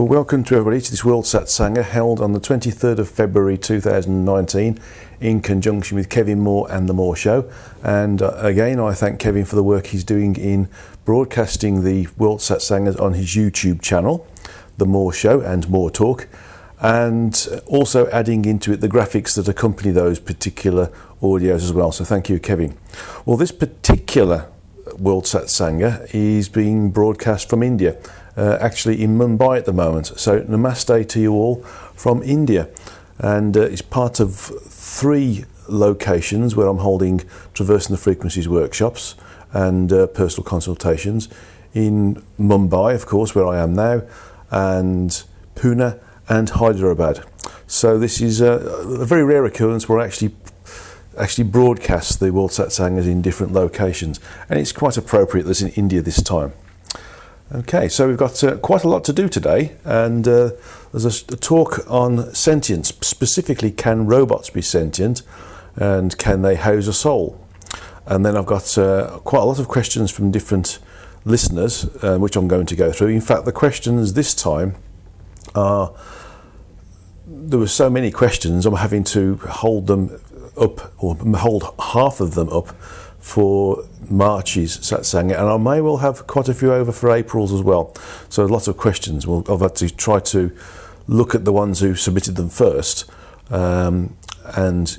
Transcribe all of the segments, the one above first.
welcome to everybody to this WorldSat Sanger held on the 23rd of February 2019 in conjunction with Kevin Moore and The Moore Show. And again, I thank Kevin for the work he's doing in broadcasting the WorldSat Sangers on his YouTube channel, The Moore Show and More Talk, and also adding into it the graphics that accompany those particular audios as well. So thank you, Kevin. Well, this particular WorldSat Sanger is being broadcast from India. Actually in Mumbai at the moment. So namaste to you all from India, and it's part of 3 locations where I'm holding Traversing the Frequencies workshops and personal consultations in Mumbai, of course, where I am now, and Pune and Hyderabad. So this is a very rare occurrence where I actually broadcast the WorldSat Sangers in different locations, and it's quite appropriate that it's in India this time. Okay, so we've got quite a lot to do today, and there's a talk on sentience, specifically can robots be sentient and can they house a soul? And then I've got quite a lot of questions from different listeners, which I'm going to go through. In fact, the questions this time are, there were so many questions, I'm having to hold them up, or hold half of them up for March's Satsang, and I may well have quite a few over for April's as well. So lots of questions. Well, I've had to try to look at the ones who submitted them first and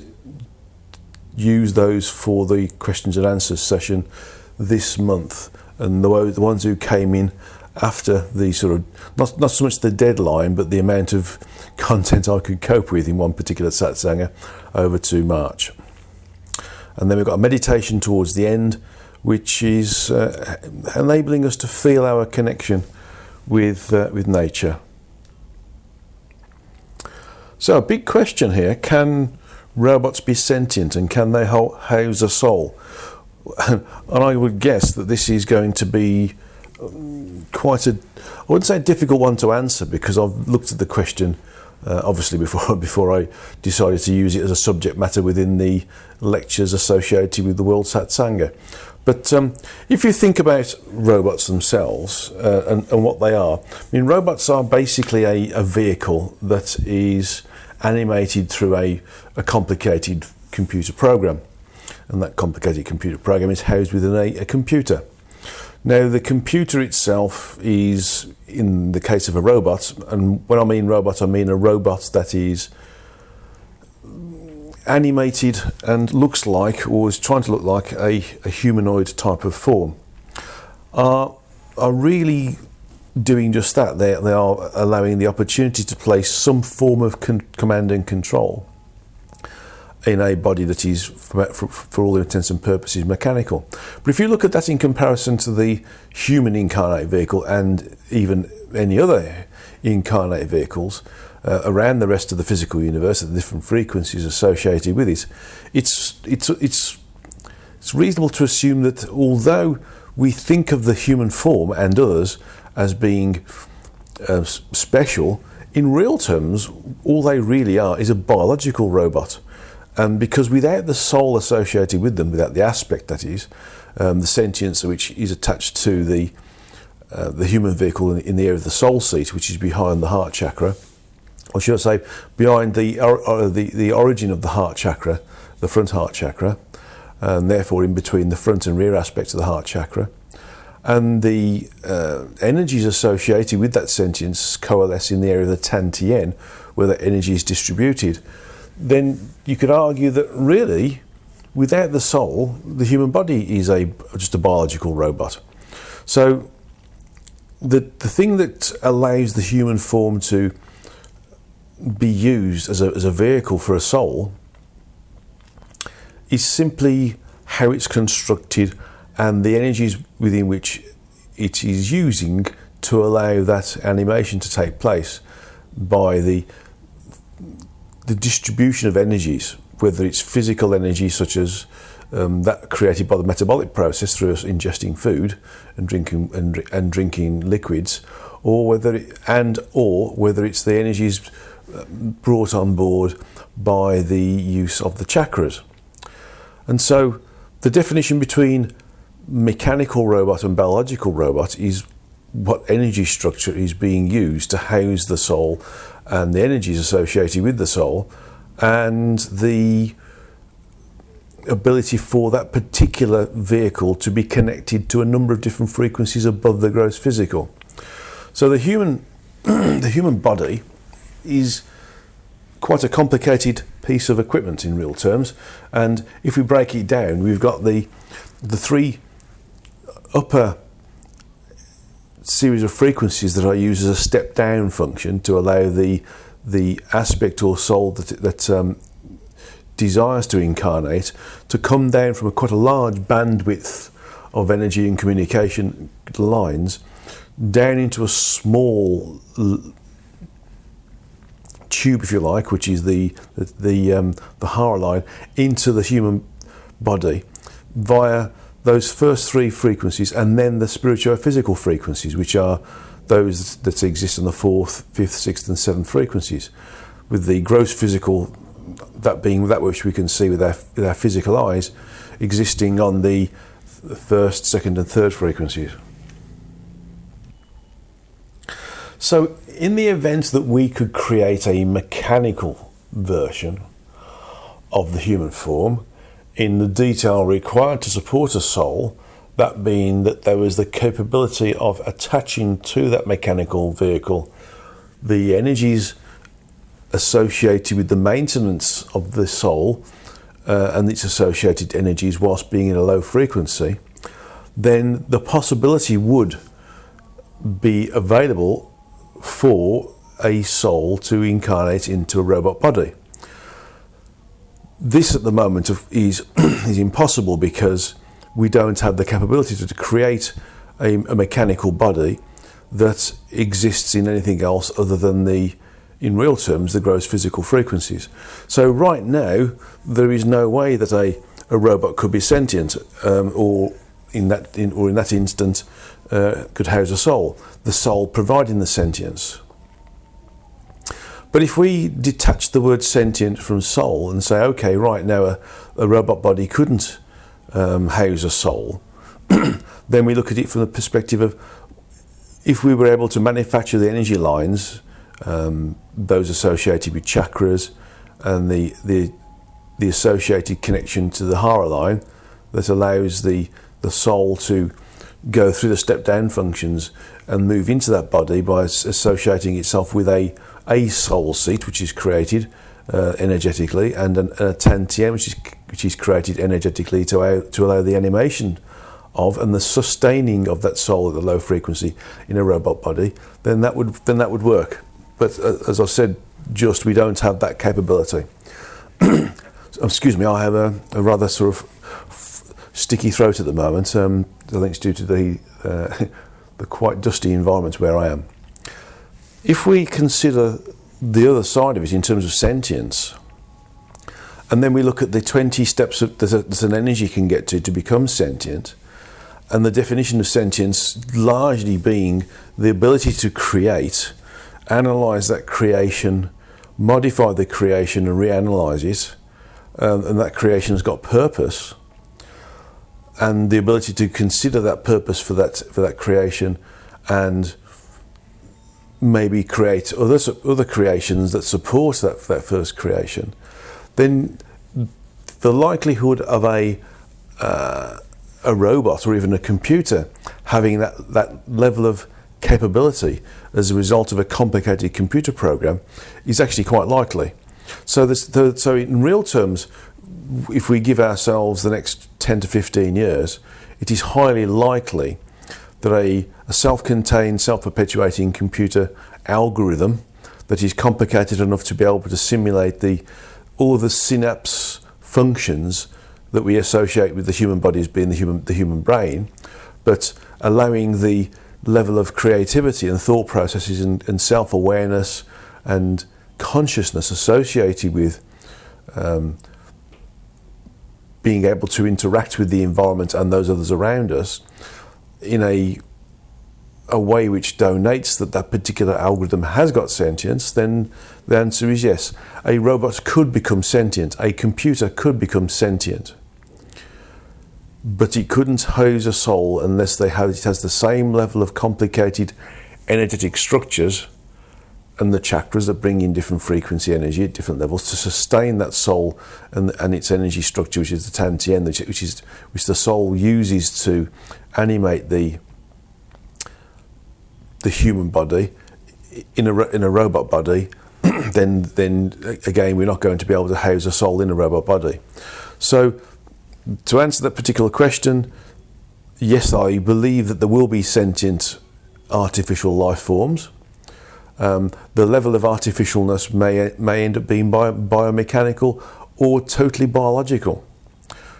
use those for the questions and answers session this month. And the ones who came in after the sort of, not so much the deadline, but the amount of content I could cope with in one particular Satsanger, over to March. And then we've got a meditation towards the end, which is enabling us to feel our connection with nature. So a big question here, can robots be sentient and can they house a soul? And I would guess that this is going to be quite I wouldn't say a difficult one to answer, because I've looked at the question obviously before I decided to use it as a subject matter within the lectures associated with the WorldSat Sanger. But if you think about robots themselves and what they are, I mean, robots are basically a vehicle that is animated through a complicated computer program, and that complicated computer program is housed within a computer. Now, the computer itself is, in the case of a robot, and when I mean robot, I mean a robot that is animated and looks like, or is trying to look like, a humanoid type of form, are really doing just that. They are allowing the opportunity to place some form of command and control in a body that is, for all intents and purposes, mechanical. But if you look at that in comparison to the human incarnate vehicle and even any other incarnate vehicles around the rest of the physical universe, at the different frequencies associated with it, it's reasonable to assume that although we think of the human form and others as being special, in real terms, all they really are is a biological robot. Because without the soul associated with them, without the aspect that is, the sentience which is attached to the human vehicle in the area of the soul seat, which is behind the heart chakra, or should I say, behind the origin of the heart chakra, the front heart chakra, and therefore in between the front and rear aspects of the heart chakra, and the energies associated with that sentience coalesce in the area of the Tantien, where that energy is distributed. Then you could argue that really, without the soul, the human body is just a biological robot. So the thing that allows the human form to be used as a vehicle for a soul is simply how it's constructed and the energies within which it is using to allow that animation to take place by the distribution of energies, whether it's physical energy such as that created by the metabolic process through us ingesting food and drinking liquids, or whether it's the energies brought on board by the use of the chakras. And so the definition between mechanical robot and biological robot is what energy structure is being used to house the soul and the energies associated with the soul, and the ability for that particular vehicle to be connected to a number of different frequencies above the gross physical. So the human the human body is quite a complicated piece of equipment in real terms, and if we break it down, we've got the three upper series of frequencies that I use as a step down function to allow the aspect or soul that desires to incarnate to come down from quite a large bandwidth of energy and communication lines down into a small tube, if you like, which is the Hara line, into the human body via those first three frequencies, and then the spiritual-physical frequencies, which are those that exist in the fourth, fifth, sixth, and seventh frequencies, with the gross physical, that being that which we can see with our physical eyes, existing on the first, second, and third frequencies. So, in the event that we could create a mechanical version of the human form, in the detail required to support a soul, that being that there was the capability of attaching to that mechanical vehicle the energies associated with the maintenance of the soul and its associated energies whilst being in a low frequency, then the possibility would be available for a soul to incarnate into a robot body. This at the moment is impossible because we don't have the capability to create a mechanical body that exists in anything else other than in real terms, the gross physical frequencies. So right now, there is no way that a robot could be sentient, or in that instant could house a soul. The soul providing the sentience. But if we detach the word sentient from soul and say, okay, right now a robot body couldn't house a soul, then we look at it from the perspective of, if we were able to manufacture the energy lines, those associated with chakras and the associated connection to the Hara line that allows the soul to go through the step down functions and move into that body by associating itself with a soul seat, which is created energetically, and a Sentience, which is created energetically to allow the animation of and the sustaining of that soul at the low frequency in a robot body, then that would work. But as I said, we don't have that capability. Excuse me, I have a rather sort of sticky throat at the moment. I think it's due to the quite dusty environment where I am. If we consider the other side of it in terms of sentience, and then we look at the 20 steps that an energy can get to become sentient, and the definition of sentience largely being the ability to create, analyse that creation, modify the creation and reanalyse it, and that creation has got purpose, and the ability to consider that purpose for that creation and maybe create other creations that support that first creation, then the likelihood of a robot or even a computer having that level of capability as a result of a complicated computer program is actually quite likely. So in real terms, if we give ourselves the next 10 to 15 years, it is highly likely that a self-contained, self-perpetuating computer algorithm that is complicated enough to be able to simulate all of the synapse functions that we associate with the human body as being the human brain, but allowing the level of creativity and thought processes and self-awareness and consciousness associated with being able to interact with the environment and those others around us in a way which donates that particular algorithm has got sentience, then the answer is yes. A robot could become sentient. A computer could become sentient. but it couldn't house a soul unless it has the same level of complicated energetic structures and the chakras that bring in different frequency energy at different levels to sustain that soul and its energy structure, which is the Sentient, which the soul uses to animate the human body in a robot body. then again, we're not going to be able to house a soul in a robot body. So to answer that particular question, yes, I believe that there will be sentient artificial life forms. The level of artificialness may end up being biomechanical or totally biological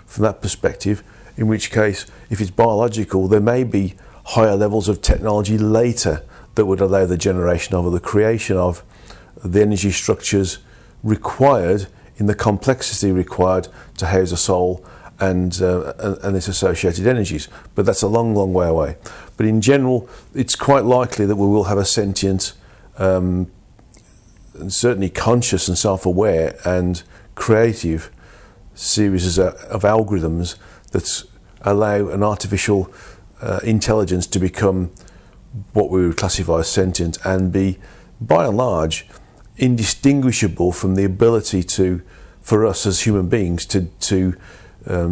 from that perspective, in which case, if it's biological, there may be higher levels of technology later that would allow the generation of or the creation of the energy structures required in the complexity required to house a soul and its associated energies. But that's a long, long way away. But in general, it's quite likely that we will have a sentient, and certainly conscious and self-aware and creative series of algorithms that allow an artificial intelligence to become what we would classify as sentient and be, by and large, indistinguishable from the ability for us as human beings to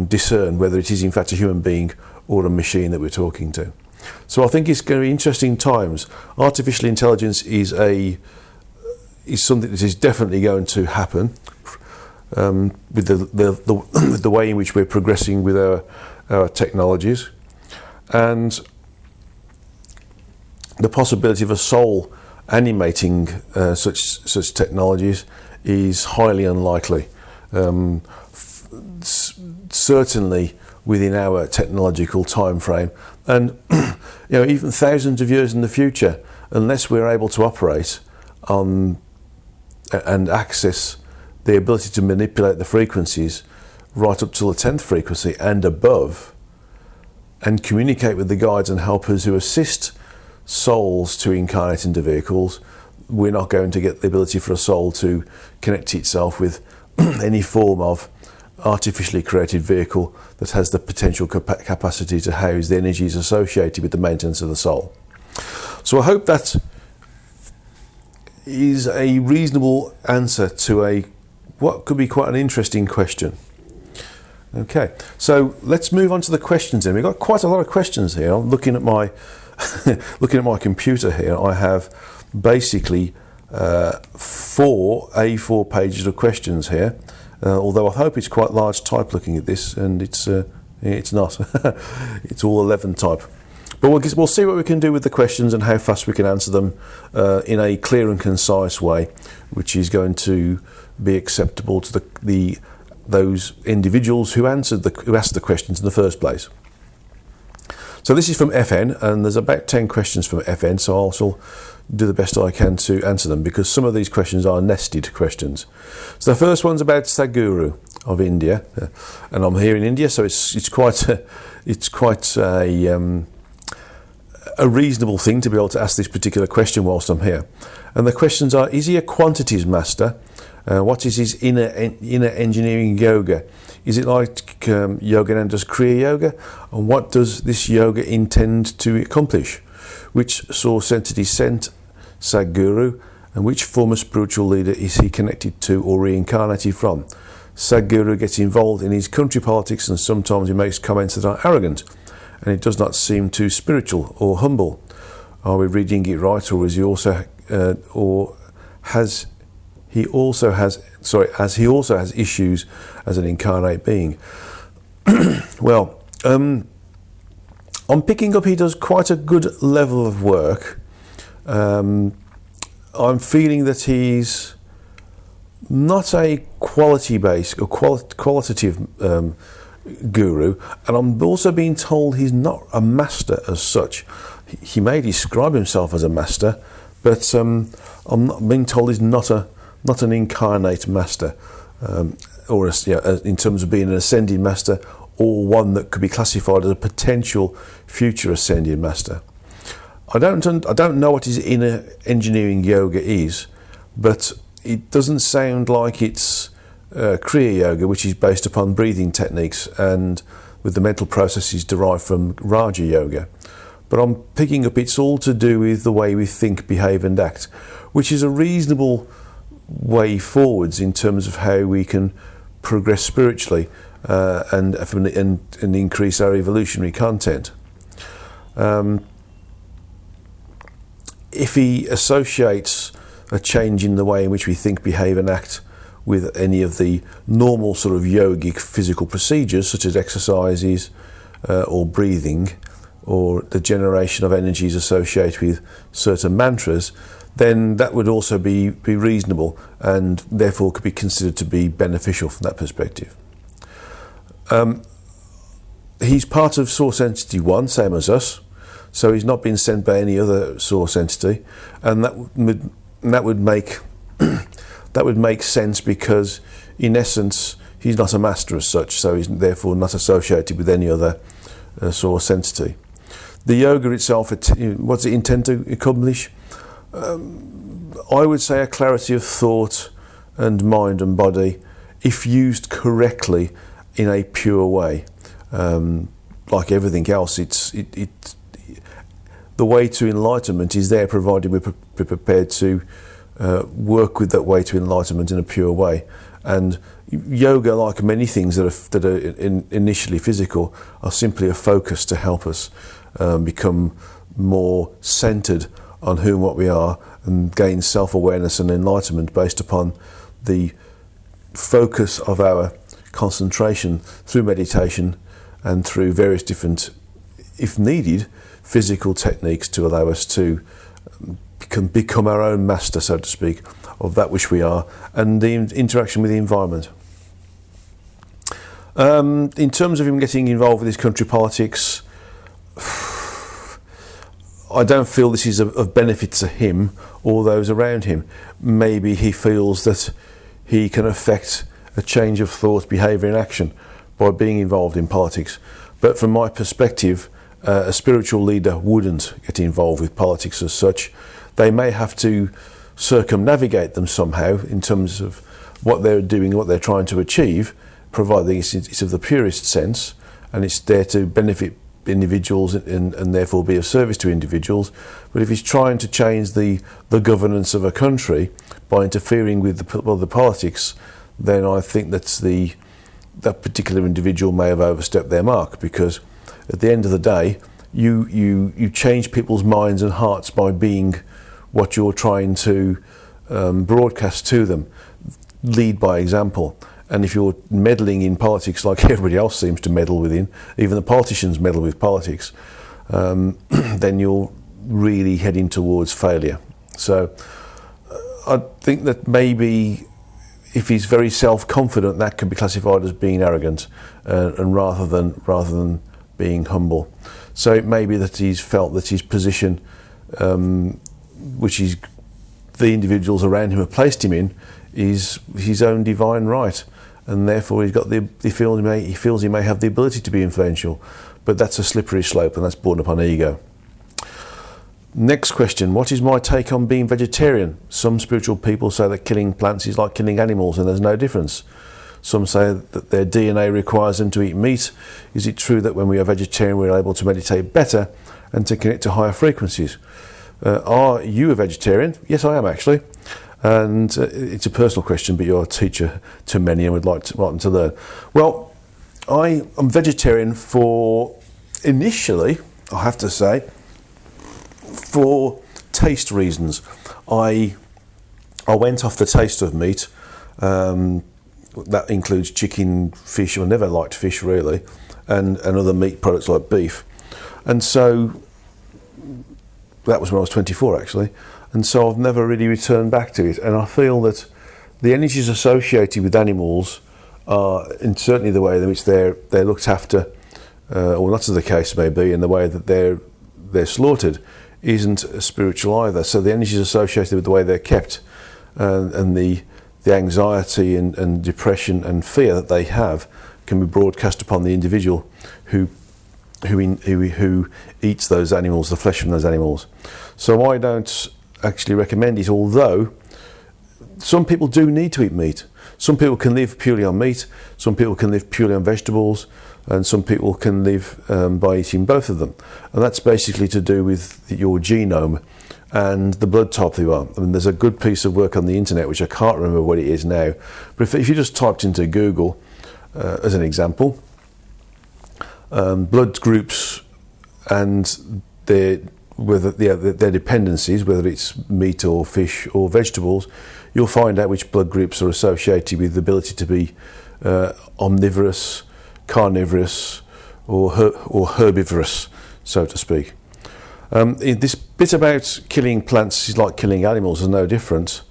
discern whether it is in fact a human being or a machine that we're talking to. So I think it's going to be interesting times. Artificial intelligence is something that is definitely going to happen with the way in which we're progressing with our technologies, and the possibility of a soul animating such technologies is highly unlikely. Certainly within our technological time frame, and even thousands of years in the future, unless we're able to operate on and access the ability to manipulate the frequencies right up to the 10th frequency and above, and communicate with the guides and helpers who assist souls to incarnate into vehicles, we're not going to get the ability for a soul to connect itself with any form of artificially created vehicle that has the potential capacity to house the energies associated with the maintenance of the soul. So I hope that is a reasonable answer to what could be quite an interesting question. Okay, so let's move on to the questions then. We've got quite a lot of questions here. I'm looking at my looking at my computer here. I have basically 4 A4 pages of questions here. Although I hope it's quite large type looking at this, and it's not. It's all 11 type. But we'll see what we can do with the questions and how fast we can answer them in a clear and concise way, which is going to be acceptable to those individuals who asked the questions in the first place. So this is from FN, and there's about 10 questions from FN, so I'll also do the best I can to answer them, because some of these questions are nested questions. So the first one's about Sadhguru of India, and I'm here in India, so it's quite a reasonable thing to be able to ask this particular question whilst I'm here. And the questions are: is he a quantities master? What is his inner engineering yoga? Is it like Yogananda's Kriya Yoga? And what does this yoga intend to accomplish? Which source entity sent Sadhguru, and which former spiritual leader is he connected to or reincarnated from? Sadhguru gets involved in his country politics, and sometimes he makes comments that are arrogant, and it does not seem too spiritual or humble. Are we reading it right, or is he also, as he also has issues as an incarnate being? Well, I'm picking up he does quite a good level of work. I'm feeling that he's not a quality-based or qualitative guru, and I'm also being told he's not a master as such. He may describe himself as a master, but I'm not being told he's not an incarnate master, or in terms of being an ascending master, or one that could be classified as a potential future ascending master. I don't know what his inner engineering yoga is, but it doesn't sound like it's Kriya Yoga, which is based upon breathing techniques and with the mental processes derived from Raja Yoga. But I'm picking up it's all to do with the way we think, behave and act, which is a reasonable way forwards in terms of how we can progress spiritually and increase our evolutionary content. If he associates a change in the way in which we think, behave and act with any of the normal sort of yogic physical procedures such as exercises or breathing or the generation of energies associated with certain mantras, then that would also be reasonable and therefore could be considered to be beneficial from that perspective. He's part of Source Entity 1, same as us, so he's not been sent by any other source entity, and that would make that would make sense because in essence he's not a master as such, so he's therefore not associated with any other source entity. The yoga itself, what's it intend to accomplish? I would say a clarity of thought and mind and body if used correctly in a pure way. Like everything else, the way to enlightenment is there provided we're prepared to work with that way to enlightenment in a pure way. And yoga, like many things that are initially physical, are simply a focus to help us become more centered on who and what we are and gain self-awareness and enlightenment based upon the focus of our concentration through meditation and through various different, if needed, physical techniques to allow us to become our own master, so to speak, of that which we are and the interaction with the environment. In terms of him getting involved with his country politics, I don't feel this is of benefit to him or those around him. Maybe he feels that he can affect a change of thought, behaviour and action by being involved in politics. But from my perspective, a spiritual leader wouldn't get involved with politics as such. They may have to circumnavigate them somehow in terms of what they're doing, what they're trying to achieve, providing it's of the purest sense and it's there to benefit individuals and therefore be of service to individuals. But if he's trying to change the governance of a country by interfering with the politics, then I think that particular individual may have overstepped their mark, because at the end of the day you change people's minds and hearts by being what you're trying to broadcast to them. Lead by example. And if you're meddling in politics like everybody else seems to meddle within, even the politicians meddle with politics, then you're really heading towards failure. So I think that maybe if he's very self-confident, that can be classified as being arrogant, and rather than being humble. So it may be that he's felt that his position, which is the individuals around him have placed him in, is his own divine right, and therefore he feels he may have the ability to be influential. But that's a slippery slope, and that's born upon ego. Next question: what is my take on being vegetarian? Some spiritual people say that killing plants is like killing animals and there's no difference. Some say that their DNA requires them to eat meat. Is it true that when we are vegetarian we're able to meditate better and to connect to higher frequencies? Are you a vegetarian? Yes, I am actually. And it's a personal question, but you're a teacher to many and would like them to learn. Well, I am vegetarian initially, I have to say, for taste reasons. I went off the taste of meat. That includes chicken, fish. I never liked fish really, and other meat products like beef. And so that was when I was 24 actually. And so I've never really returned back to it. And I feel that the energies associated with animals are, and certainly the way in which they're looked after, or not as the case may be, in the way that they're slaughtered, isn't spiritual either. So the energies associated with the way they're kept, and the anxiety and depression and fear that they have, can be broadcast upon the individual who eats those animals, the flesh from those animals. So I don't actually recommend it, although some people do need to eat meat. Some people can live purely on meat, some people can live purely on vegetables, and some people can live by eating both of them. And that's basically to do with your genome and the blood type you are. I mean, there's a good piece of work on the internet, which I can't remember what it is now, but if you just typed into Google, as an example, blood groups and their dependencies, whether it's meat or fish or vegetables, you'll find out which blood groups are associated with the ability to be omnivorous, carnivorous, or herbivorous, so to speak. This bit about killing plants is like killing animals is no different.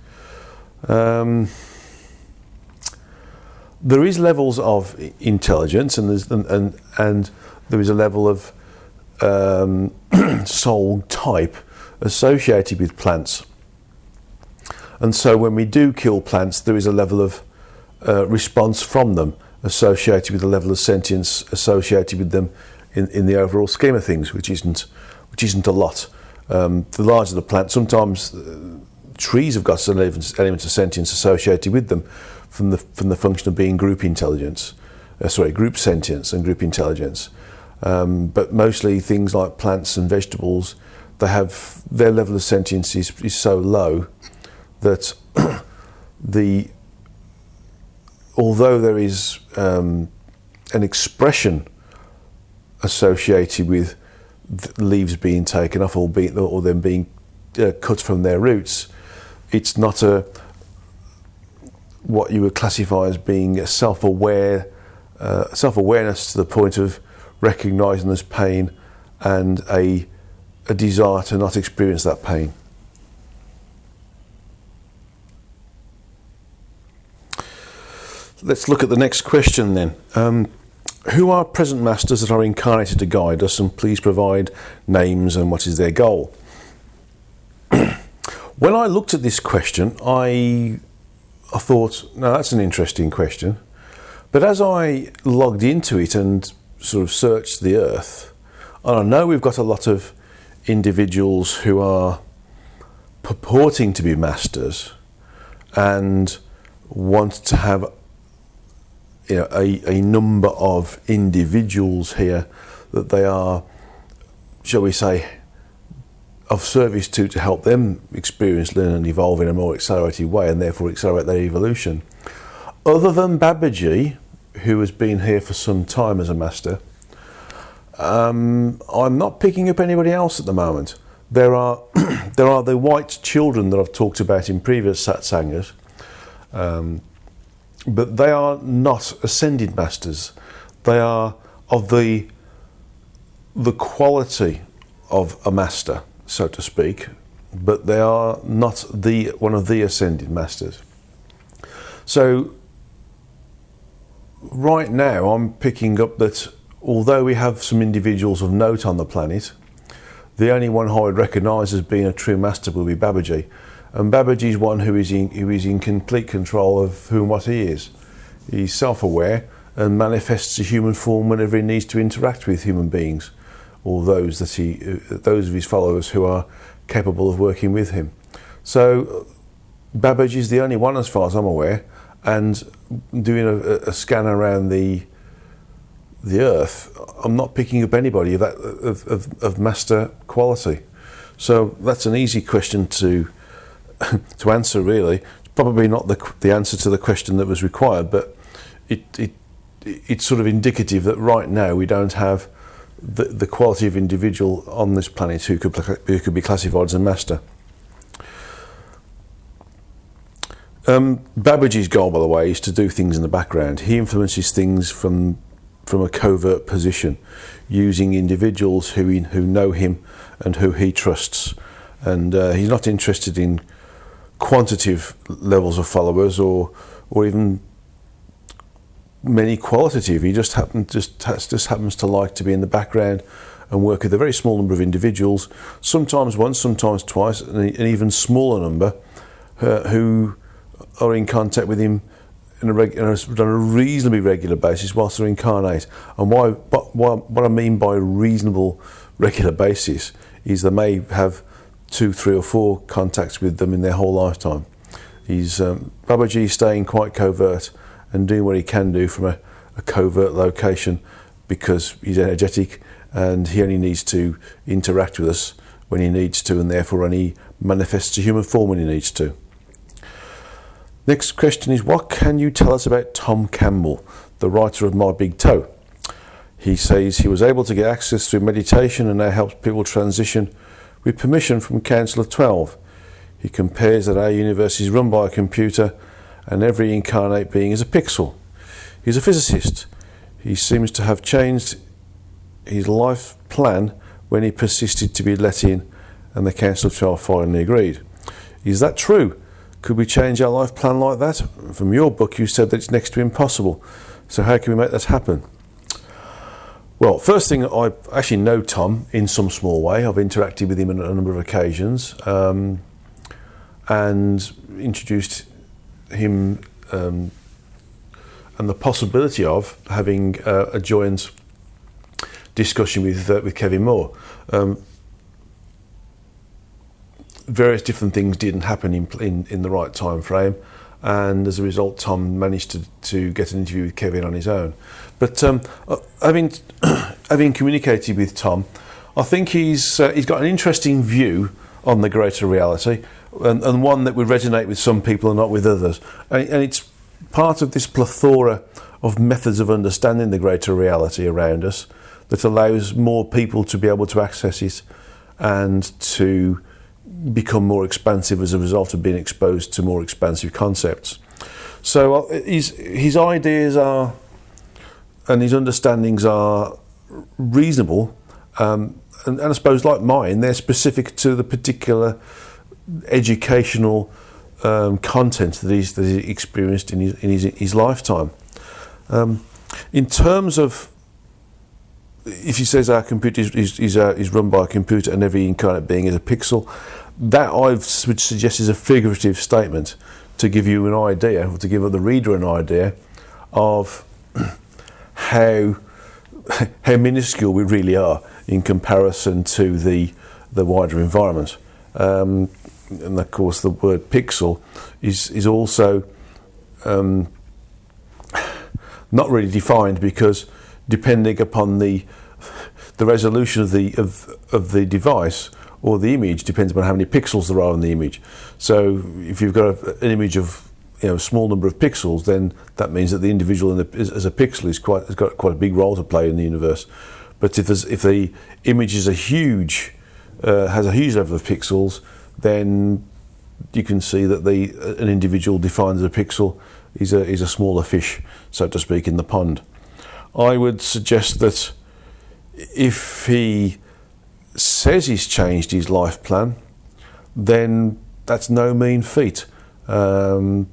There is levels of intelligence, and there is a level of soul type associated with plants. And so when we do kill plants, there is a level of response from them associated with the level of sentience associated with them in the overall scheme of things, which isn't a lot. The larger the plant, sometimes trees have got some elements of sentience associated with them from the function of being group sentience and group intelligence. But mostly things like plants and vegetables, they have their level of sentience is so low that although there is an expression associated with leaves being taken off or them being cut from their roots, it's not what you would classify as being a self-awareness to the point of recognising there's pain and a desire to not experience that pain. Let's look at the next question then. Who are present masters that are incarnated to guide us, and please provide names and what is their goal? When I looked at this question, I thought, no, that's an interesting question. But as I logged into it and sort of searched the earth, and I know we've got a lot of individuals who are purporting to be masters and want to have a number of individuals here that they are, shall we say, of service to help them experience, learn and evolve in a more accelerated way, and therefore accelerate their evolution. Other than Babaji, who has been here for some time as a master, I'm not picking up anybody else at the moment. There are the white children that I've talked about in previous satsangas, but they are not ascended masters. They are of the quality of a master, so to speak, but they are not one of the ascended masters. So right now I'm picking up that although we have some individuals of note on the planet, the only one I would recognise as being a true master will be Babaji. And Babaji is one who is in complete control of who and what he is. He's self-aware and manifests a human form whenever he needs to interact with human beings, or those of his followers who are capable of working with him. So Babaji is the only one, as far as I'm aware, and doing a scan around the earth, I'm not picking up anybody of master quality. So that's an easy question to answer, really. It's probably not the answer to the question that was required, but it's sort of indicative that right now we don't have the quality of individual on this planet who could be classified as a master. Babaji's goal, by the way, is to do things in the background. He influences things from a covert position, using individuals who know him and who he trusts. And he's not interested in quantitative levels of followers or even many qualitative. He just happens to like to be in the background and work with a very small number of individuals, sometimes once, sometimes twice, and an even smaller number who are in contact with him on a reasonably regular basis whilst they're incarnate. And what I mean by reasonable regular basis is they may have 2, 3 or 4 contacts with them in their whole lifetime. Babaji is staying quite covert and doing what he can do from a covert location, because he's energetic and he only needs to interact with us when he needs to, and therefore only manifests a human form when he needs to. Next question is, what can you tell us about Tom Campbell, the writer of My Big Toe? He says he was able to get access through meditation and now helps people transition with permission from Council of 12. He compares that our universe is run by a computer and every incarnate being is a pixel. He's a physicist. He seems to have changed his life plan when he persisted to be let in, and the Council of 12 finally agreed. Is that true? Could we change our life plan like that? From your book, you said that it's next to impossible. So how can we make that happen? Well, first thing, I actually know Tom in some small way. I've interacted with him on a number of occasions, and introduced him and the possibility of having a joint discussion with Kevin Moore. Various different things didn't happen in the right time frame, and as a result Tom managed to get an interview with Kevin on his own. But having communicated with Tom, I think he's got an interesting view on the greater reality, and one that would resonate with some people and not with others, and it's part of this plethora of methods of understanding the greater reality around us that allows more people to be able to access it and to become more expansive as a result of being exposed to more expansive concepts. So his ideas are, and his understandings are reasonable, and I suppose like mine, they're specific to the particular educational content that he experienced in his lifetime. In terms of, if he says our computer is run by a computer and every incarnate being is a pixel, that I would suggest is a figurative statement to give you an idea, or to give the reader an idea of how minuscule we really are in comparison to the wider environment. And of course the word pixel is also not really defined, because depending upon the resolution of the device or the image depends upon how many pixels there are in the image. So if you've got an image of a small number of pixels, then that means that the individual as a pixel has got quite a big role to play in the universe. But if the image is has a huge level of pixels, then you can see that an individual defined as a pixel is a smaller fish, so to speak, in the pond. I would suggest that if he says he's changed his life plan, then that's no mean feat. My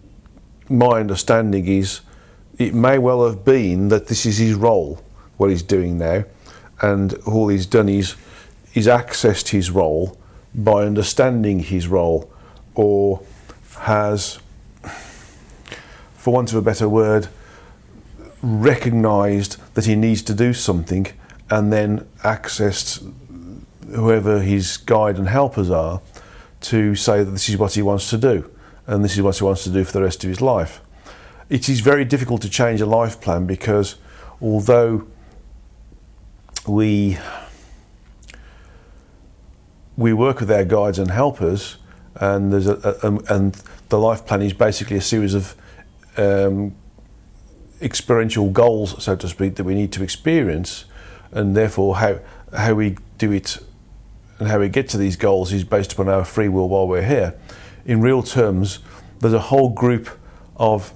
understanding is it may well have been that this is his role, what he's doing now, and all he's done is accessed his role by understanding his role, or has, for want of a better word, recognised that he needs to do something, and then accessed whoever his guide and helpers are to say that this is what he wants to do, and this is what he wants to do for the rest of his life. It is very difficult to change a life plan, because although we work with our guides and helpers, and there's and the life plan is basically a series of experiential goals, so to speak, that we need to experience, and therefore how we do it and how we get to these goals is based upon our free will while we're here. In real terms, there's a whole group of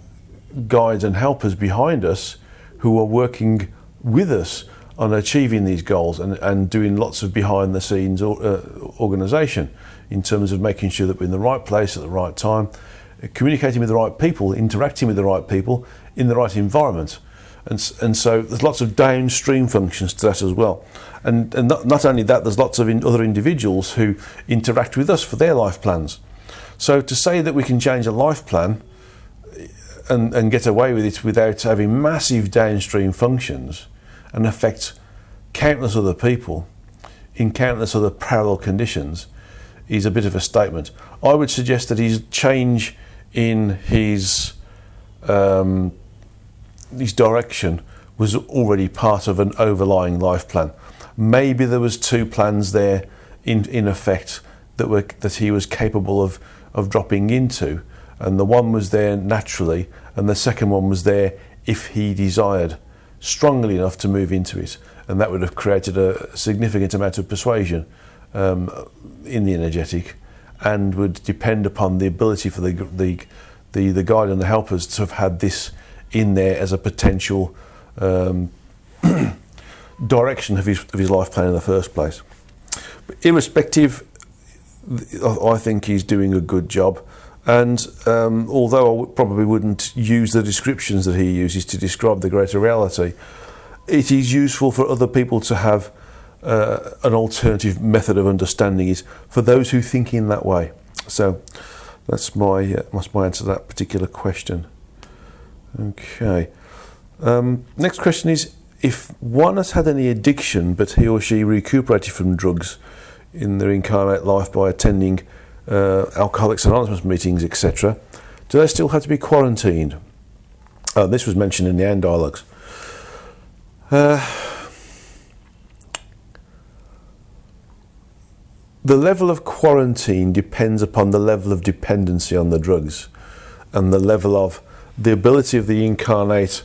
guides and helpers behind us who are working with us on achieving these goals, and doing lots of behind the scenes organisation in terms of making sure that we're in the right place at the right time, communicating with the right people, interacting with the right people in the right environment. And so there's lots of downstream functions to that as well. And not only that, there's lots of other individuals who interact with us for their life plans. So to say that we can change a life plan and get away with it without having massive downstream functions and affect countless other people in countless other parallel conditions is a bit of a statement. I would suggest that his change in his direction was already part of an overlying life plan. Maybe there was two plans there in effect that he was capable of dropping into, and the one was there naturally, and the second one was there if he desired strongly enough to move into it, and that would have created a significant amount of persuasion in the energetic, and would depend upon the ability for the guide and the helpers to have had this in there as a potential direction of his life plan in the first place. But irrespective, I think he's doing a good job, and although I probably wouldn't use the descriptions that he uses to describe the greater reality, it is useful for other people to have an alternative method of understanding it for those who think in that way. So that's my answer to that particular question. Okay. Next question is, if one has had any addiction but he or she recuperated from drugs in their incarnate life by attending Alcoholics Anonymous meetings, etc., do they still have to be quarantined? This was mentioned in the AND dialogues. The level of quarantine depends upon the level of dependency on the drugs and the level of the ability of the incarnate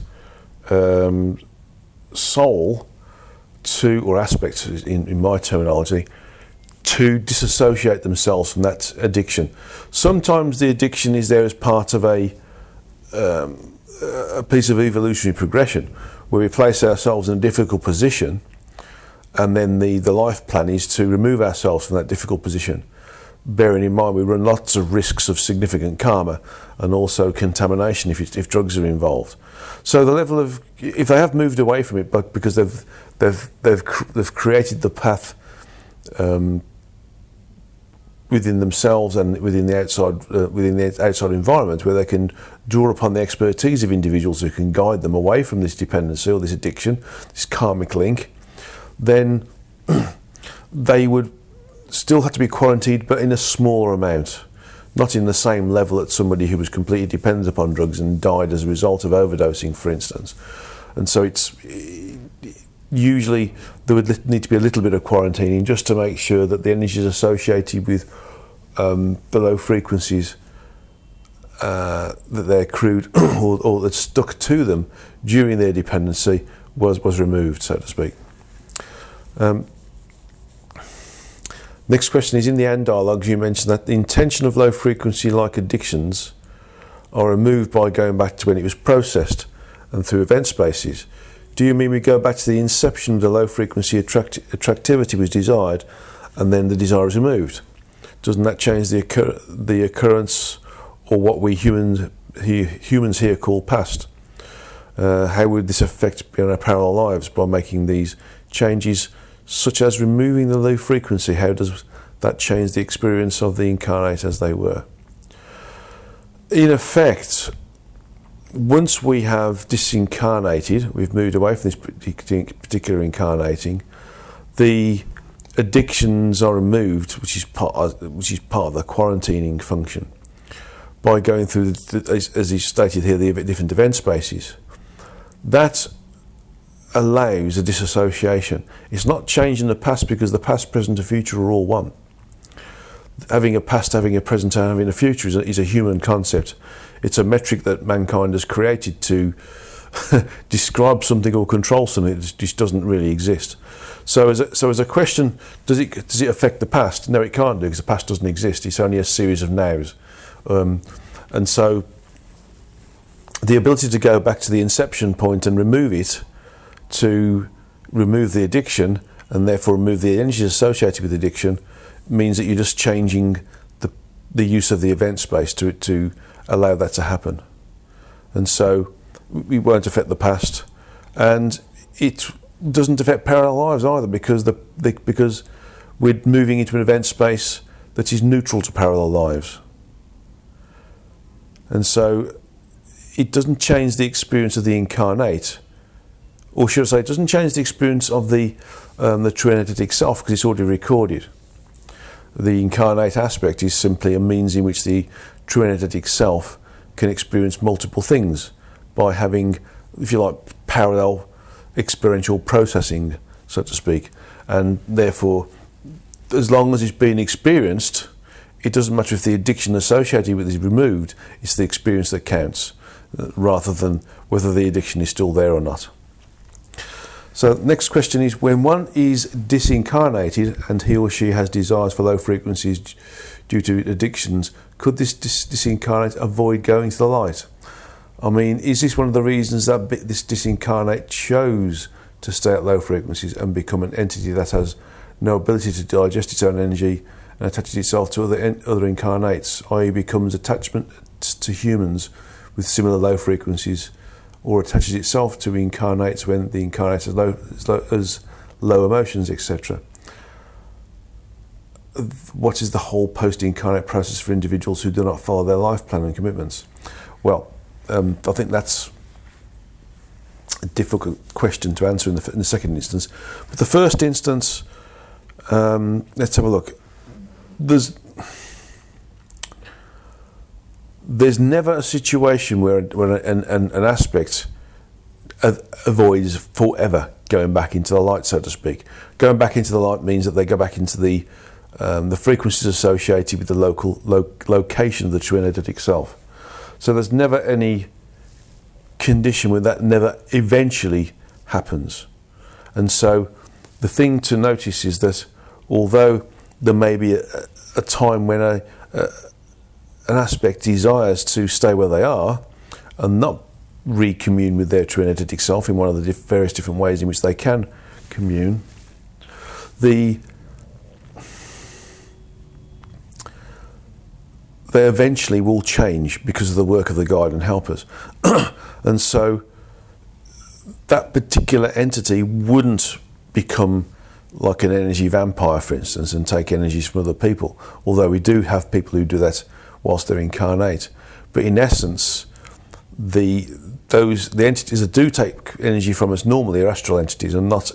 soul to, or aspect in my terminology, to disassociate themselves from that addiction. Sometimes the addiction is there as part of a piece of evolutionary progression where we place ourselves in a difficult position, and then the life plan is to remove ourselves from that difficult position, bearing in mind we run lots of risks of significant karma and also contamination if drugs are involved. So the level of, if they have moved away from it, but because they've created the path within themselves and within the outside environment, where they can draw upon the expertise of individuals who can guide them away from this dependency or this addiction, this karmic link, then they would still have to be quarantined, but in a smaller amount, not in the same level that somebody who was completely dependent upon drugs and died as a result of overdosing, for instance. And so it's usually there would need to be a little bit of quarantining just to make sure that the energies associated with the low frequencies that they accrued or that stuck to them during their dependency was removed, so to speak. Next question is, in the AND dialogues you mentioned that the intention of low frequency like addictions are removed by going back to when it was processed and through event spaces. Do you mean we go back to the inception of the low frequency attractivity was desired and then the desire is removed? Doesn't that change the occurrence, or what we humans here call past? How would this affect beyond our parallel lives by making these changes, such as removing the low frequency? How does that change the experience of the incarnate as they were? In effect, once we have disincarnated, we've moved away from this particular incarnating, the addictions are removed, which is part of the quarantining function, by going through, as he stated here, the different event spaces. That allows a disassociation. It's not changing the past, because the past, present and future are all one. Having a past, having a present and having a future is a human concept. It's a metric that mankind has created to describe something or control something that just doesn't really exist. So as a question, does it affect the past? No, it can't do, because the past doesn't exist. It's only a series of nows. And so the ability to go back to the inception point and remove it, to remove the addiction and therefore remove the energy associated with addiction, means that you're just changing the use of the event space to allow that to happen. And so we won't affect the past, and it doesn't affect parallel lives either, because because we're moving into an event space that is neutral to parallel lives. And so it doesn't change the experience of the incarnate, or should I say, it doesn't change the experience of the true energetic self, because it's already recorded. The incarnate aspect is simply a means in which the true energetic self can experience multiple things by having, if you like, parallel experiential processing, so to speak, and therefore, as long as it's being experienced, it doesn't matter if the addiction associated with it is removed. It's the experience that counts, rather than whether the addiction is still there or not. So next question is, when one is disincarnated and he or she has desires for low frequencies due to addictions, could this disincarnate avoid going to the light? I mean, is this one of the reasons that this disincarnate chose to stay at low frequencies and become an entity that has no ability to digest its own energy and attaches itself to other incarnates, i.e. becomes attachment to humans with similar low frequencies, or attaches itself to incarnates when the incarnate has low emotions, etc.? What is the whole post-incarnate process for individuals who do not follow their life plan and commitments? Well, I think that's a difficult question to answer in the second instance. But the first instance, let's have a look. There's never a situation where an aspect avoids forever going back into the light, so to speak. Going back into the light means that they go back into the frequencies associated with the location of the true energetic self. So there's never any condition where that never eventually happens. And so the thing to notice is that although there may be a time when an aspect desires to stay where they are and not recommune with their true energetic self in one of the various different ways in which they can commune, they eventually will change because of the work of the guide and helpers. And so that particular entity wouldn't become like an energy vampire, for instance, and take energies from other people, although we do have people who do that whilst they're incarnate. But in essence, the entities that do take energy from us normally are astral entities, and not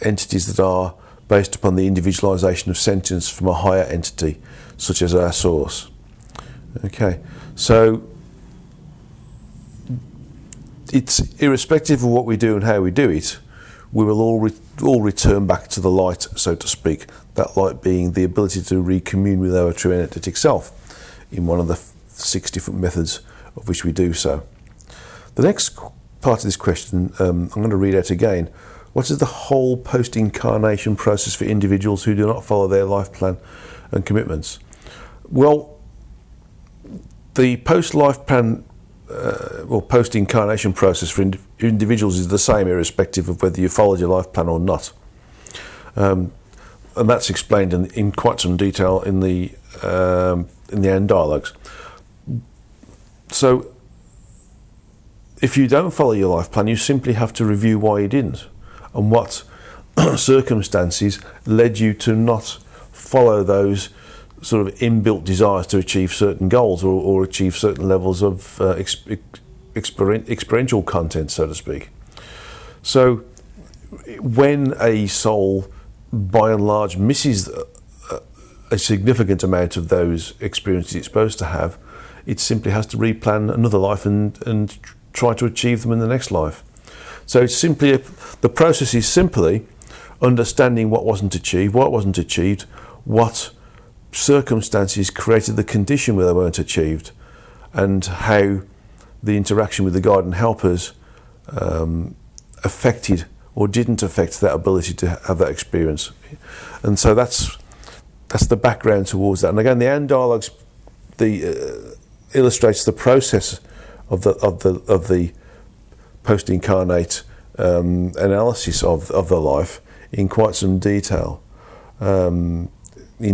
entities that are based upon the individualization of sentience from a higher entity, such as our source. Okay, so it's irrespective of what we do and how we do it, we will all return back to the light, so to speak. That light being the ability to recommune with our true energetic self in one of the 6 different methods of which we do so. The next part of this question, I'm going to read out again. What is the whole post-incarnation process for individuals who do not follow their life plan and commitments? Well, the post-life plan or post-incarnation process for individuals is the same, irrespective of whether you followed your life plan or not. And that's explained in quite some detail in the end dialogues. So, if you don't follow your life plan, you simply have to review why you didn't, and what circumstances led you to not follow those sort of inbuilt desires to achieve certain goals or achieve certain levels of experiential content, so to speak. So when a soul, by and large, misses a significant amount of those experiences it's supposed to have, it simply has to replan another life and try to achieve them in the next life. So it's simply, the process is simply understanding what wasn't achieved, what circumstances created the condition where they weren't achieved, and how the interaction with the guide and helpers affected or didn't affect that ability to have that experience. And so that's the background towards that. And again, the end dialogues illustrates the process of the post-incarnate analysis of the life in quite some detail. In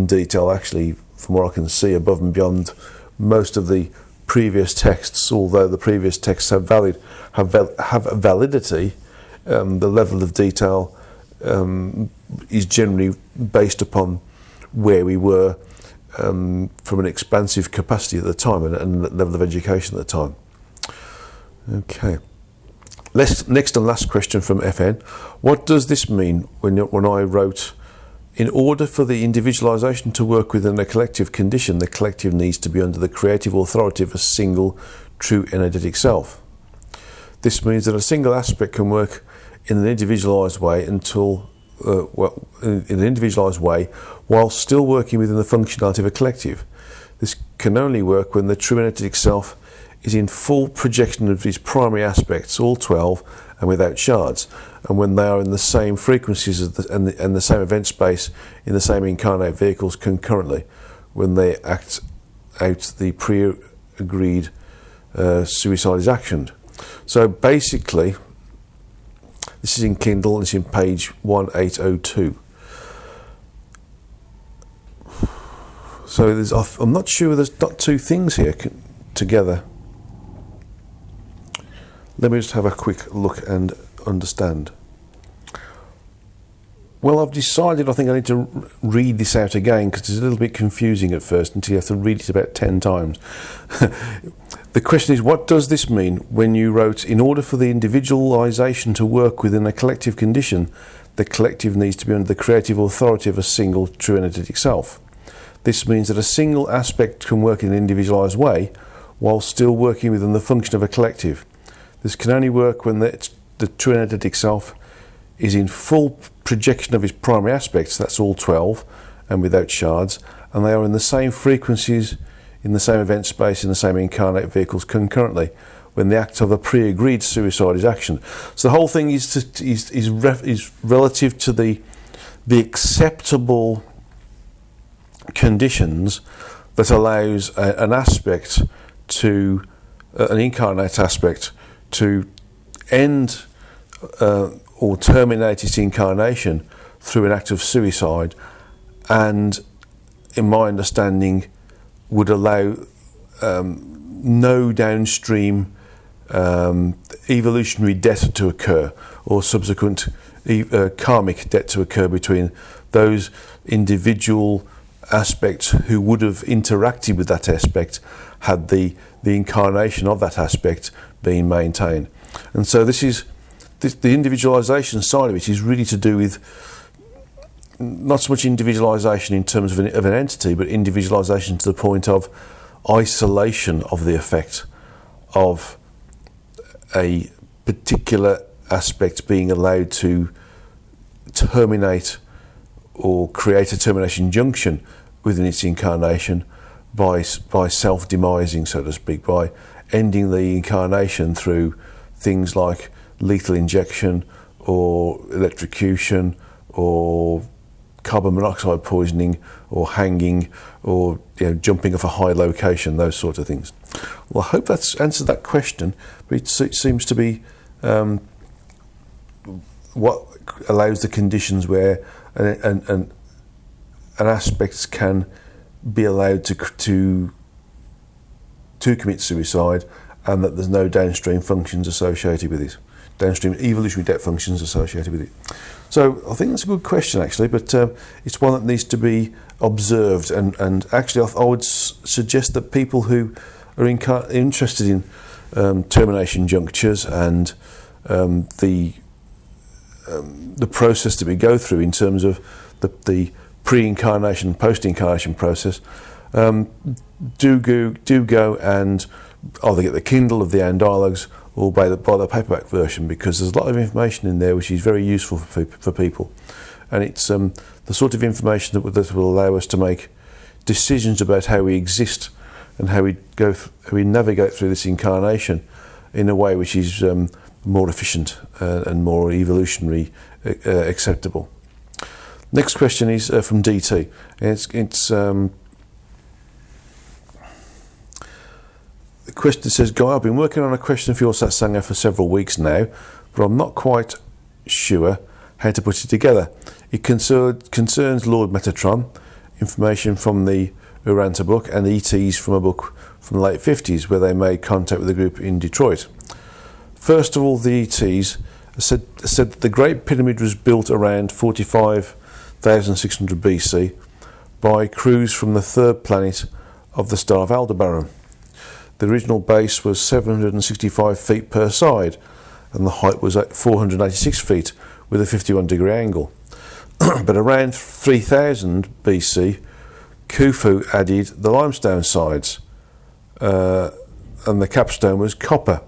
detail, actually, from what I can see, above and beyond most of the previous texts. Although the previous texts have validity, the level of detail is generally based upon where we were from an expansive capacity at the time and level of education at the time. Okay. Next and last question from FN. What does this mean when I wrote, in order for the individualization to work within a collective condition, the collective needs to be under the creative authority of a single true energetic self? This means that a single aspect can work in an individualised way in an individualised way, while still working within the functionality of a collective. This can only work when the true energetic self is in full projection of its primary aspects, all 12, and without shards, and when they are in the same frequencies and the same event space in the same incarnate vehicles concurrently, when they act out the pre-agreed suicide is actioned. So basically, this is in Kindle, it's in page 1802. So I'm not sure there's not two things here together. Let me just have a quick look and understand. Well, I've decided I think I need to read this out again because it's a little bit confusing at first until you have to read it about 10 times. The question is, what does this mean when you wrote, in order for the individualisation to work within a collective condition, the collective needs to be under the creative authority of a single true energetic self. This means that a single aspect can work in an individualised way while still working within the function of a collective. This can only work when the true energetic self is in full projection of its primary aspects, that's all 12, and without shards, and they are in the same frequencies, in the same event space, in the same incarnate vehicles concurrently, when the act of a pre-agreed suicide is actioned. So the whole thing is relative to the acceptable conditions that allows an aspect to, an incarnate aspect, to end or terminate its incarnation through an act of suicide, and in my understanding would allow no downstream evolutionary death to occur or subsequent karmic debt to occur between those individual aspects who would have interacted with that aspect had the incarnation of that aspect been maintained. And so the individualisation side of it is really to do with not so much individualisation in terms of an entity, but individualisation to the point of isolation of the effect of a particular aspect being allowed to terminate or create a termination junction within its incarnation by self-demising, so to speak, by ending the incarnation through things like lethal injection or electrocution or carbon monoxide poisoning or hanging or jumping off a high location, those sort of things. Well, I hope that's answered that question, but it seems to be what allows the conditions where an aspect can be allowed to commit suicide, and that there's no downstream functions associated with it, downstream evolutionary debt functions associated with it. So I think that's a good question actually, but it's one that needs to be observed, and actually I would suggest that people who are interested in termination junctures and the process that we go through in terms of the pre-incarnation, post-incarnation process, do go and either get the Kindle of the AND Dialogues or buy the paperback version, because there's a lot of information in there which is very useful for people, and it's the sort of information that will allow us to make decisions about how we exist and how we navigate through this incarnation in a way which is more efficient and more evolutionary acceptable. Next question is from DT. The question says, Guy, I've been working on a question for your satsanga for several weeks now, but I'm not quite sure how to put it together. It concerns Lord Metatron, information from the Uranta book, and ETs from a book from the late 50s where they made contact with a group in Detroit. First of all, the ETs said that the Great Pyramid was built around 45,600 BC by crews from the third planet of the star of Aldebaran. The original base was 765 feet per side, and the height was at 486 feet with a 51-degree angle. But around 3000 BC, Khufu added the limestone sides, and the capstone was copper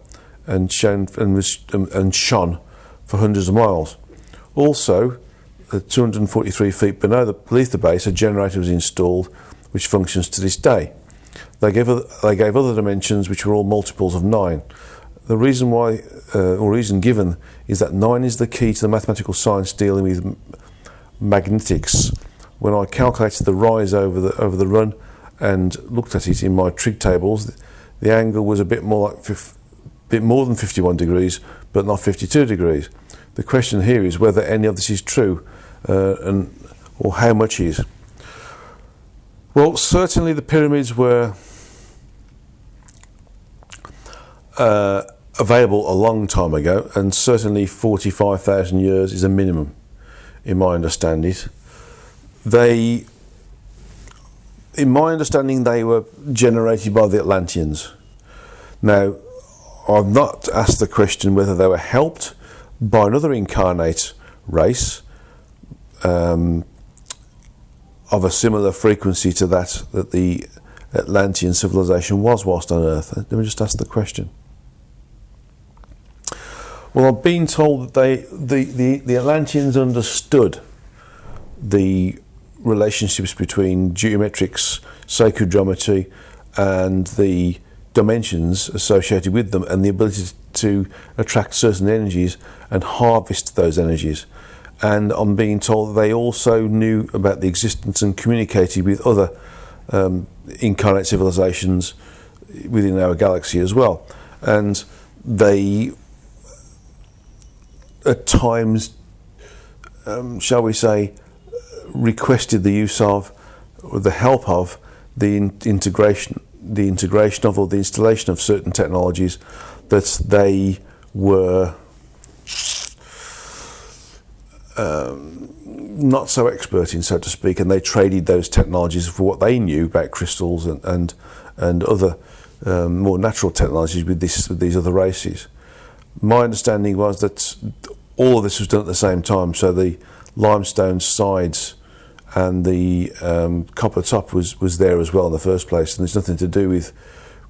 and shone for hundreds of miles. Also, at 243 feet beneath the base, a generator was installed which functions to this day. They gave other dimensions which were all multiples of 9. The reason why, or reason given, is that 9 is the key to the mathematical science dealing with magnetics. When I calculated the rise over the run and looked at it in my trig tables, the angle was a bit more than 51 degrees, but not 52 degrees. The question here is whether any of this is true, or how much is. Well, certainly the pyramids were available a long time ago, and certainly 45,000 years is a minimum, in my understanding. In my understanding, they were generated by the Atlanteans. Now, I've not asked the question whether they were helped by another incarnate race of a similar frequency to that the Atlantean civilization was whilst on Earth. Let me just ask the question. Well, I've been told that the Atlanteans understood the relationships between geometrics, sacred geometry, and the dimensions associated with them, and the ability to attract certain energies and harvest those energies. And I'm being told that they also knew about the existence and communicated with other incarnate civilizations within our galaxy as well. And they, at times, shall we say, requested the use of, or the help of, the integration of, or the installation of certain technologies that they were not so expert in, so to speak, and they traded those technologies for what they knew about crystals and other more natural technologies with these other races. My understanding was that all of this was done at the same time, so the limestone sides and the copper top was there as well in the first place, and there's nothing to do with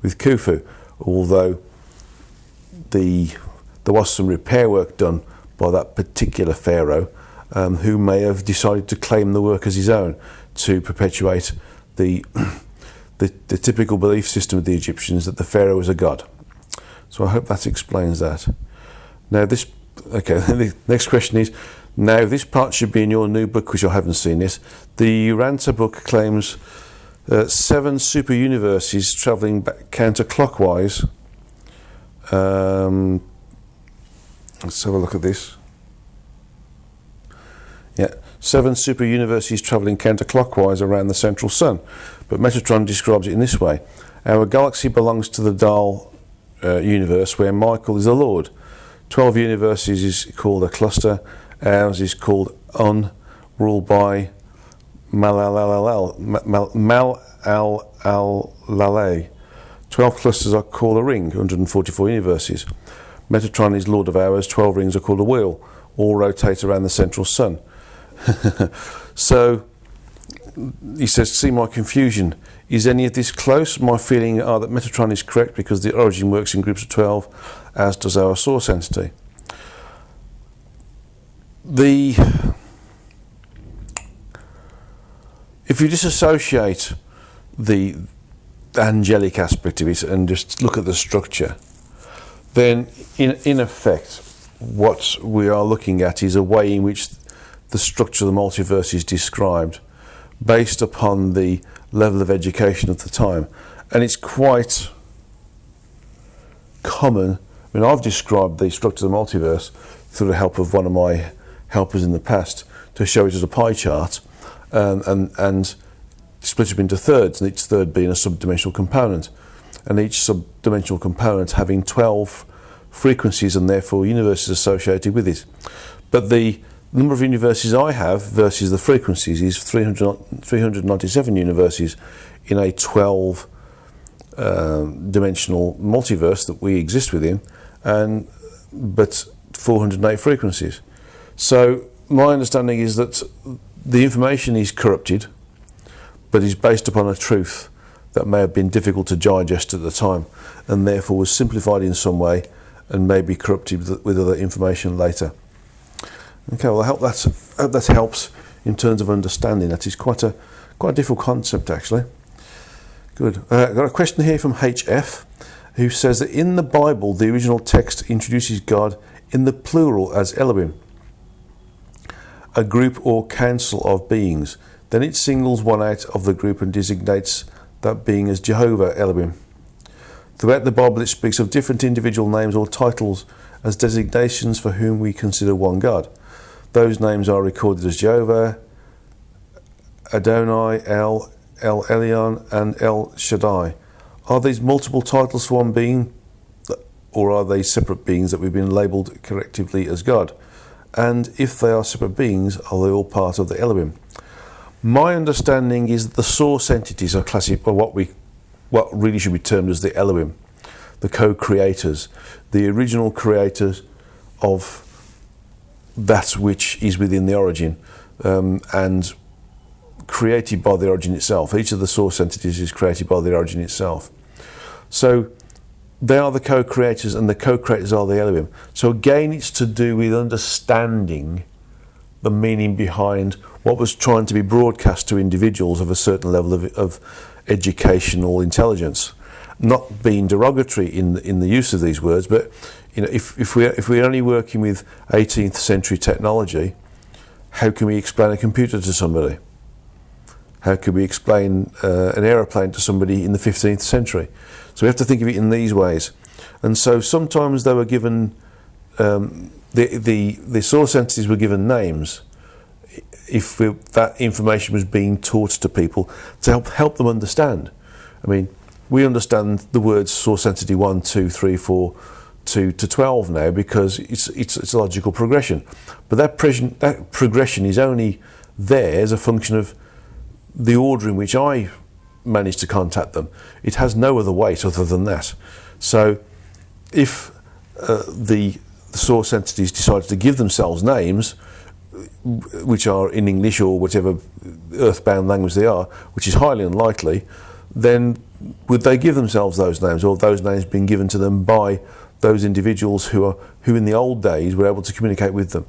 Khufu, although there was some repair work done by that particular pharaoh, who may have decided to claim the work as his own to perpetuate the typical belief system of the Egyptians that the pharaoh was a god. So I hope that explains that. Now the next question is, now this part should be in your new book, which I haven't seen yet. The Uranta book claims 7 super universes travelling back counterclockwise. Let's have a look at this. Yeah, 7 super universes travelling counterclockwise around the central sun. But Metatron describes it in this way. Our galaxy belongs to the Dal universe, where Michael is the Lord. 12 universes is called a cluster. Ours is called Un, ruled by Mal-al-Lale. 12 clusters are called a ring, 144 universes. Metatron is Lord of Hours, 12 rings are called a wheel. All rotate around the central sun. So, he says, see my confusion. Is any of this close? My feeling are that Metatron is correct because the origin works in groups of 12, as does our source entity. If you disassociate the angelic aspect of it and just look at the structure, then in effect what we are looking at is a way in which the structure of the multiverse is described based upon the level of education of the time. And it's quite common. I mean, I've described the structure of the multiverse through the help of one of my helpers in the past to show it as a pie chart, and split it into thirds, and each third being a subdimensional component, and each subdimensional component having 12 frequencies and therefore universes associated with it. But the number of universes I have versus the frequencies is 397 universes in a 12 dimensional multiverse that we exist within, but 408 frequencies. So my understanding is that the information is corrupted, but is based upon a truth that may have been difficult to digest at the time, and therefore was simplified in some way and may be corrupted with other information later. Okay, well I hope that helps in terms of understanding. That is quite a difficult concept actually. Good. I've got a question here from HF, who says that in the Bible the original text introduces God in the plural as Elohim, a group or council of beings. Then it singles one out of the group and designates that being as Jehovah Elohim. Throughout the Bible it speaks of different individual names or titles as designations for whom we consider one God. Those names are recorded as Jehovah, Adonai, El Elyon and El Shaddai. Are these multiple titles for one being, or are they separate beings that we've been labelled collectively as God? And if they are separate beings, are they all part of the Elohim? My understanding is that the source entities are classic, or what really should be termed as the Elohim, the co-creators, the original creators of that which is within the origin, and created by the origin itself. Each of the source entities is created by the origin itself. So they are the co-creators, and the co-creators are the Elohim. So again, it's to do with understanding the meaning behind what was trying to be broadcast to individuals of a certain level of educational intelligence. Not being derogatory in the use of these words, but if we're only working with 18th century technology, how can we explain a computer to somebody? How could we explain an aeroplane to somebody in the 15th century? So we have to think of it in these ways. And so sometimes they were given, the source entities were given names if that information was being taught to people to help them understand. I mean, we understand the words source entity 1, 2, 3, 4 to 12 now because it's a logical progression. But that progression is only there as a function of the order in which I managed to contact them. It has no other weight other than that. So if the source entities decided to give themselves names, which are in English or whatever earthbound language they are, which is highly unlikely, then would they give themselves those names, or have those names been given to them by those individuals who in the old days were able to communicate with them?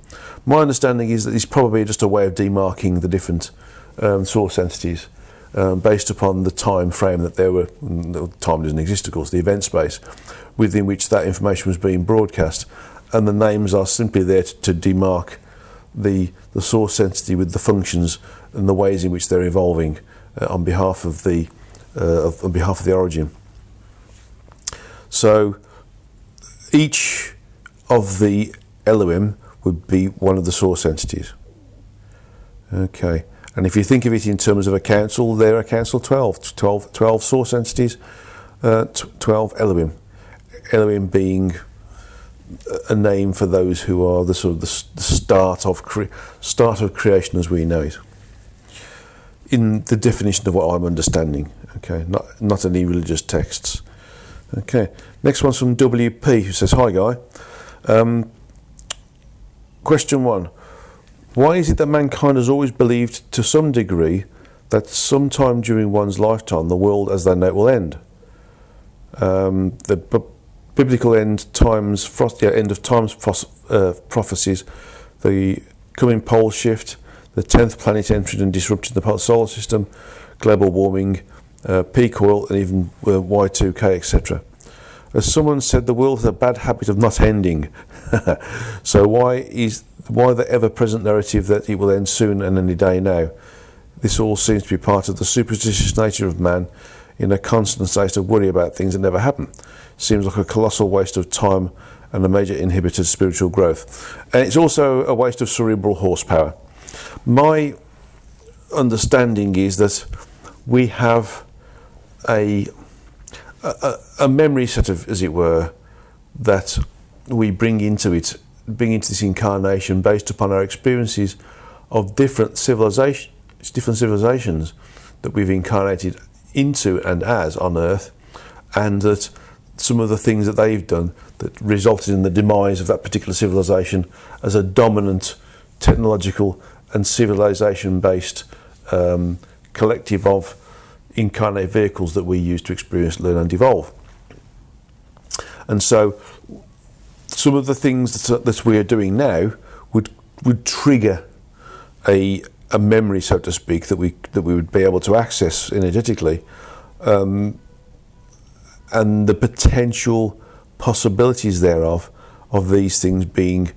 My understanding is that it's probably just a way of demarking the different source entities based upon the time frame that there were. Time doesn't exist, of course, the event space within which that information was being broadcast, and the names are simply there to demark the source entity with the functions and the ways in which they're evolving on behalf of the origin. So each of the Elohim would be one of the source entities. Okay. And if you think of it in terms of a council, they're a council 12 source entities, 12 Elohim. Elohim being a name for those who are the sort of the start of creation as we know it, in the definition of what I'm understanding. Okay, not any religious texts. Okay, next one's from WP, who says, "Hi Guy. Question 1. Why is it that mankind has always believed to some degree that sometime during one's lifetime the world as they know it will end? The biblical end of times prophecies, the coming pole shift, the 10th planet entering and disrupting the solar system, global warming, peak oil, and even Y2K, etc. As someone said, the world has a bad habit of not ending. So why the ever-present narrative that it will end soon and any day now? This all seems to be part of the superstitious nature of man, in a constant state of worry about things that never happen. Seems like a colossal waste of time and a major inhibitor to spiritual growth. And it's also a waste of cerebral horsepower. My understanding is that we have a memory set of, as it were, that we bring into this incarnation based upon our experiences of different civilizations that we've incarnated into and as on Earth, and that some of the things that they've done that resulted in the demise of that particular civilization as a dominant technological and civilization-based collective of incarnate vehicles that we use to experience, learn and evolve. And so some of the things that we are doing now would would trigger a memory, so to speak, that we would be able to access energetically, and the potential possibilities thereof of these things being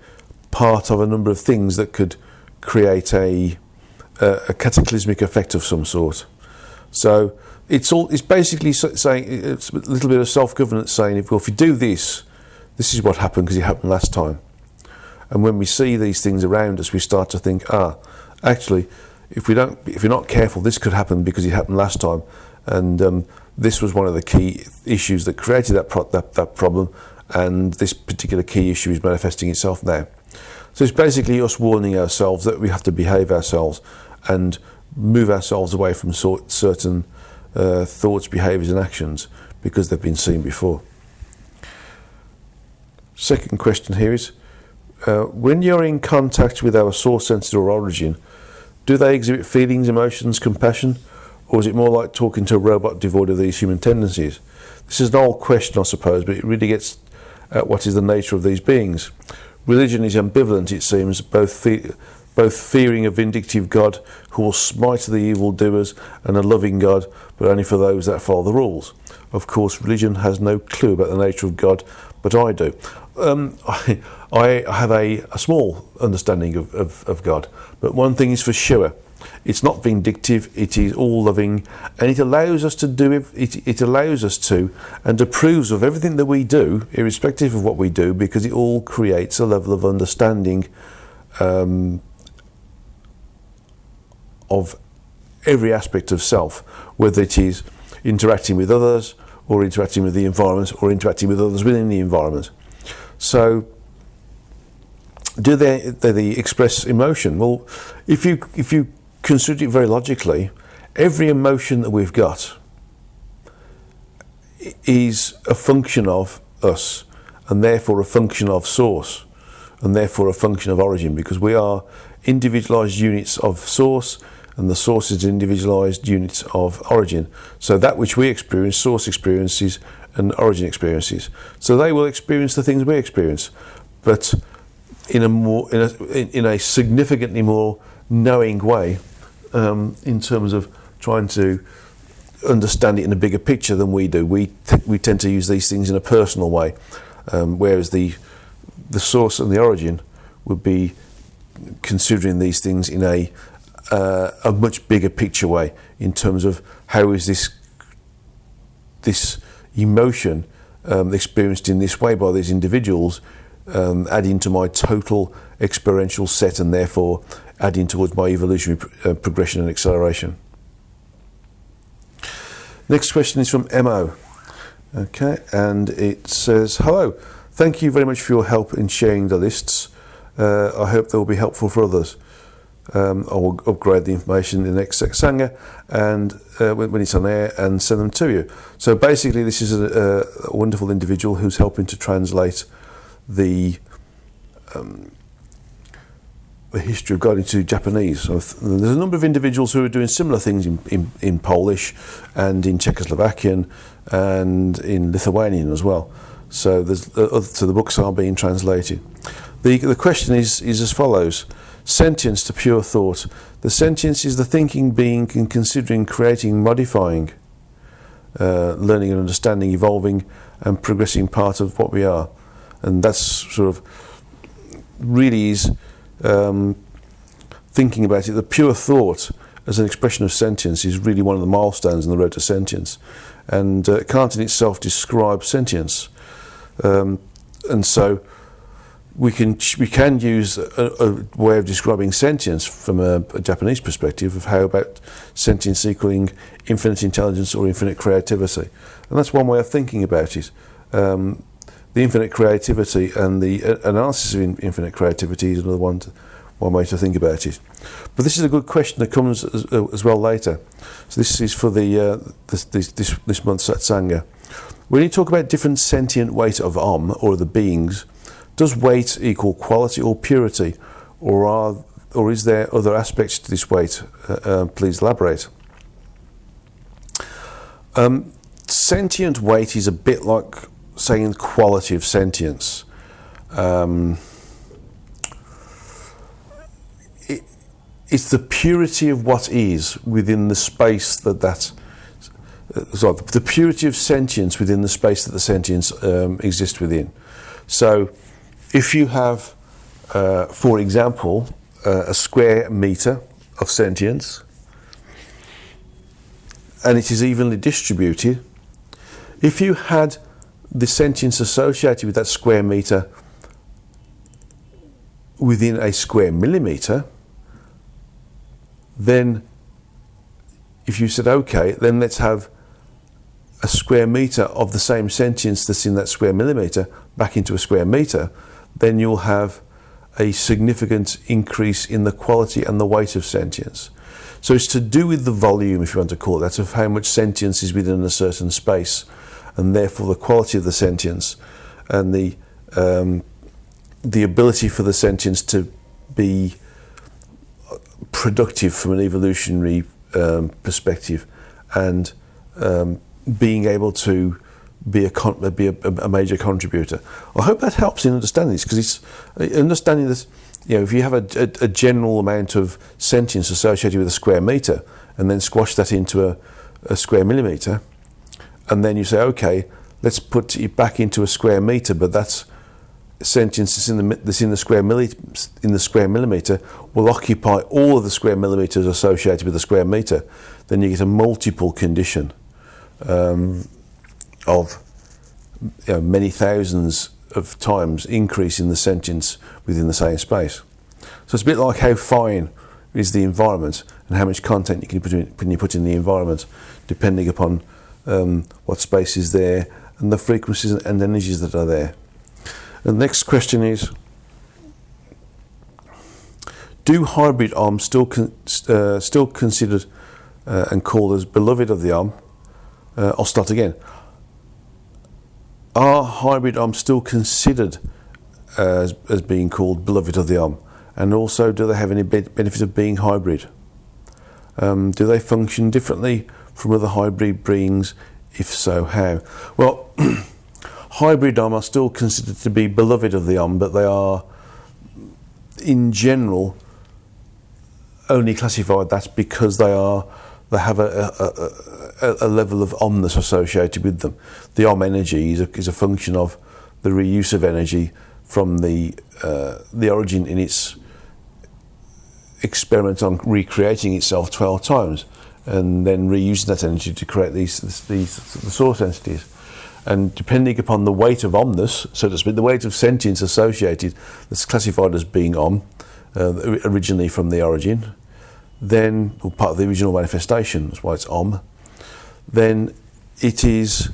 part of a number of things that could create a cataclysmic effect of some sort. So it's basically saying, it's a little bit of self-governance, saying, if you do this, this is what happened because it happened last time. And when we see these things around us, we start to think, actually, if you're not careful, this could happen because it happened last time, and this was one of the key issues that created that problem, and this particular key issue is manifesting itself now. So it's basically us warning ourselves that we have to behave ourselves and move ourselves away from certain thoughts, behaviours and actions because they've been seen before. Second question here is, when you're in contact with our source entity or origin, do they exhibit feelings, emotions, compassion, or is it more like talking to a robot devoid of these human tendencies? This is an old question, I suppose, but it really gets at what is the nature of these beings. Religion is ambivalent, it seems, both fearing a vindictive God who will smite the evildoers and a loving God, but only for those that follow the rules. Of course, religion has no clue about the nature of God, but I do. I have a small understanding of God, but one thing is for sure, it's not vindictive, it is all loving, and it allows us to do it allows us to and approves of everything that we do, irrespective of what we do, because it all creates a level of understanding of every aspect of self, whether it is interacting with others or interacting with the environment or interacting with others within the environment. So do they express emotion? Well, if you consider it very logically, every emotion that we've got is a function of us, and therefore a function of source, and therefore a function of origin, because we are individualized units of source, and the source is individualized units of origin. So that which we experience, source experiences and origin experiences. So they will experience the things we experience, but in a significantly more knowing way, in terms of trying to understand it in a bigger picture than we do. We tend to use these things in a personal way, whereas the source and the origin would be considering these things in a much bigger picture way, in terms of how is this emotion experienced in this way by these individuals, adding to my total experiential set, and therefore adding towards my evolutionary progression and acceleration. Next question is from MO. Okay, and it says, hello, thank you very much for your help in sharing the lists. I hope they will be helpful for others. I will upgrade the information in the next Sangha and when it's on air, and send them to you. So basically this is a wonderful individual who's helping to translate the history of God into Japanese. So there's a number of individuals who are doing similar things in Polish and in Czechoslovakian and in Lithuanian as well. So the books are being translated. The question is as follows. Sentience to pure thought. The sentience is the thinking being and considering, creating, modifying, learning and understanding, evolving and progressing part of what we are. And that's sort of really is thinking about it. The pure thought as an expression of sentience is really one of the milestones in the road to sentience, and can't in itself describe sentience, and so we can use a way of describing sentience from a Japanese perspective of how about sentience equaling infinite intelligence or infinite creativity, and that's one way of thinking about it. The infinite creativity and the analysis of infinite creativity is another one way to think about it. But this is a good question that comes as well later. So this is for the this month's Satsanga. When you talk about different sentient weight of or the beings, does weight equal quality or purity, or is there other aspects to this weight? Please elaborate. Sentient weight is a bit like saying quality of sentience. it's the purity of what is within the space the purity of sentience within the space that the sentience exists within. So if you have, for example, a square meter of sentience, and it is evenly distributed, if you had the sentience associated with that square meter within a square millimeter, then if you said, okay, then let's have a square meter of the same sentience that's in that square millimeter back into a square meter, then you'll have a significant increase in the quality and the weight of sentience. So it's to do with the volume, if you want to call it that, of how much sentience is within a certain space, and therefore the quality of the sentience and the ability for the sentience to be productive from an evolutionary perspective, and being able to be a major contributor. I hope that helps in understanding this, because it's understanding that, if you have a general amount of sentience associated with a square meter, and then squash that into a square millimeter, and then you say, okay, let's put it back into a square meter, but that's sentience that's in the square millimeter will occupy all of the square millimeters associated with the square meter. Then you get a multiple condition of many thousands of times increase in the sentience within the same space. So it's a bit like how fine is the environment and how much content you can put in the environment, depending upon what space is there and the frequencies and energies that are there. The next question is, do hybrid arms still considered and called as beloved of the arm? I'll start again. Are hybrid arms still considered as being called beloved of the arm? And also, do they have any benefit of being hybrid? Do they function differently from other hybrid beings? If so, how? Well, hybrid arm are still considered to be beloved of the arm, but they are, in general, only classified that because they have a level of omness associated with them. The om energy is a function of the reuse of energy from the origin in its experiment on recreating itself 12 times, and then reusing that energy to create the source entities. And depending upon the weight of omness, so to speak, the weight of sentience associated, that's classified as being om, originally from the origin, then, or part of the original manifestation, that's why it's om, then it is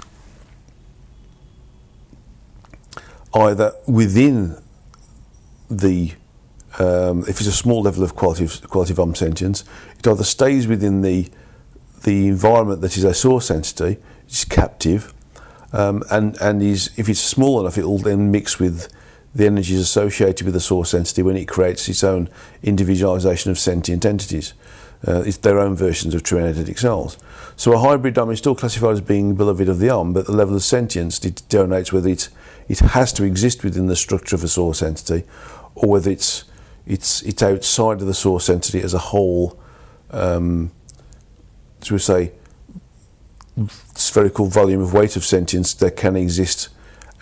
either within the, if it's a small level of quality of om sentience, it either stays within the environment that is a source entity, it's captive, and if it's small enough, it will then mix with the energies associated with the source entity when it creates its own individualization of sentient entities. It's their own versions of true energetic cells. So a hybrid arm is still classified as being beloved of the arm, but the level of sentience determines whether it has to exist within the structure of a source entity, or whether it's outside of the source entity as a whole, shall we say, spherical volume of weight of sentience that can exist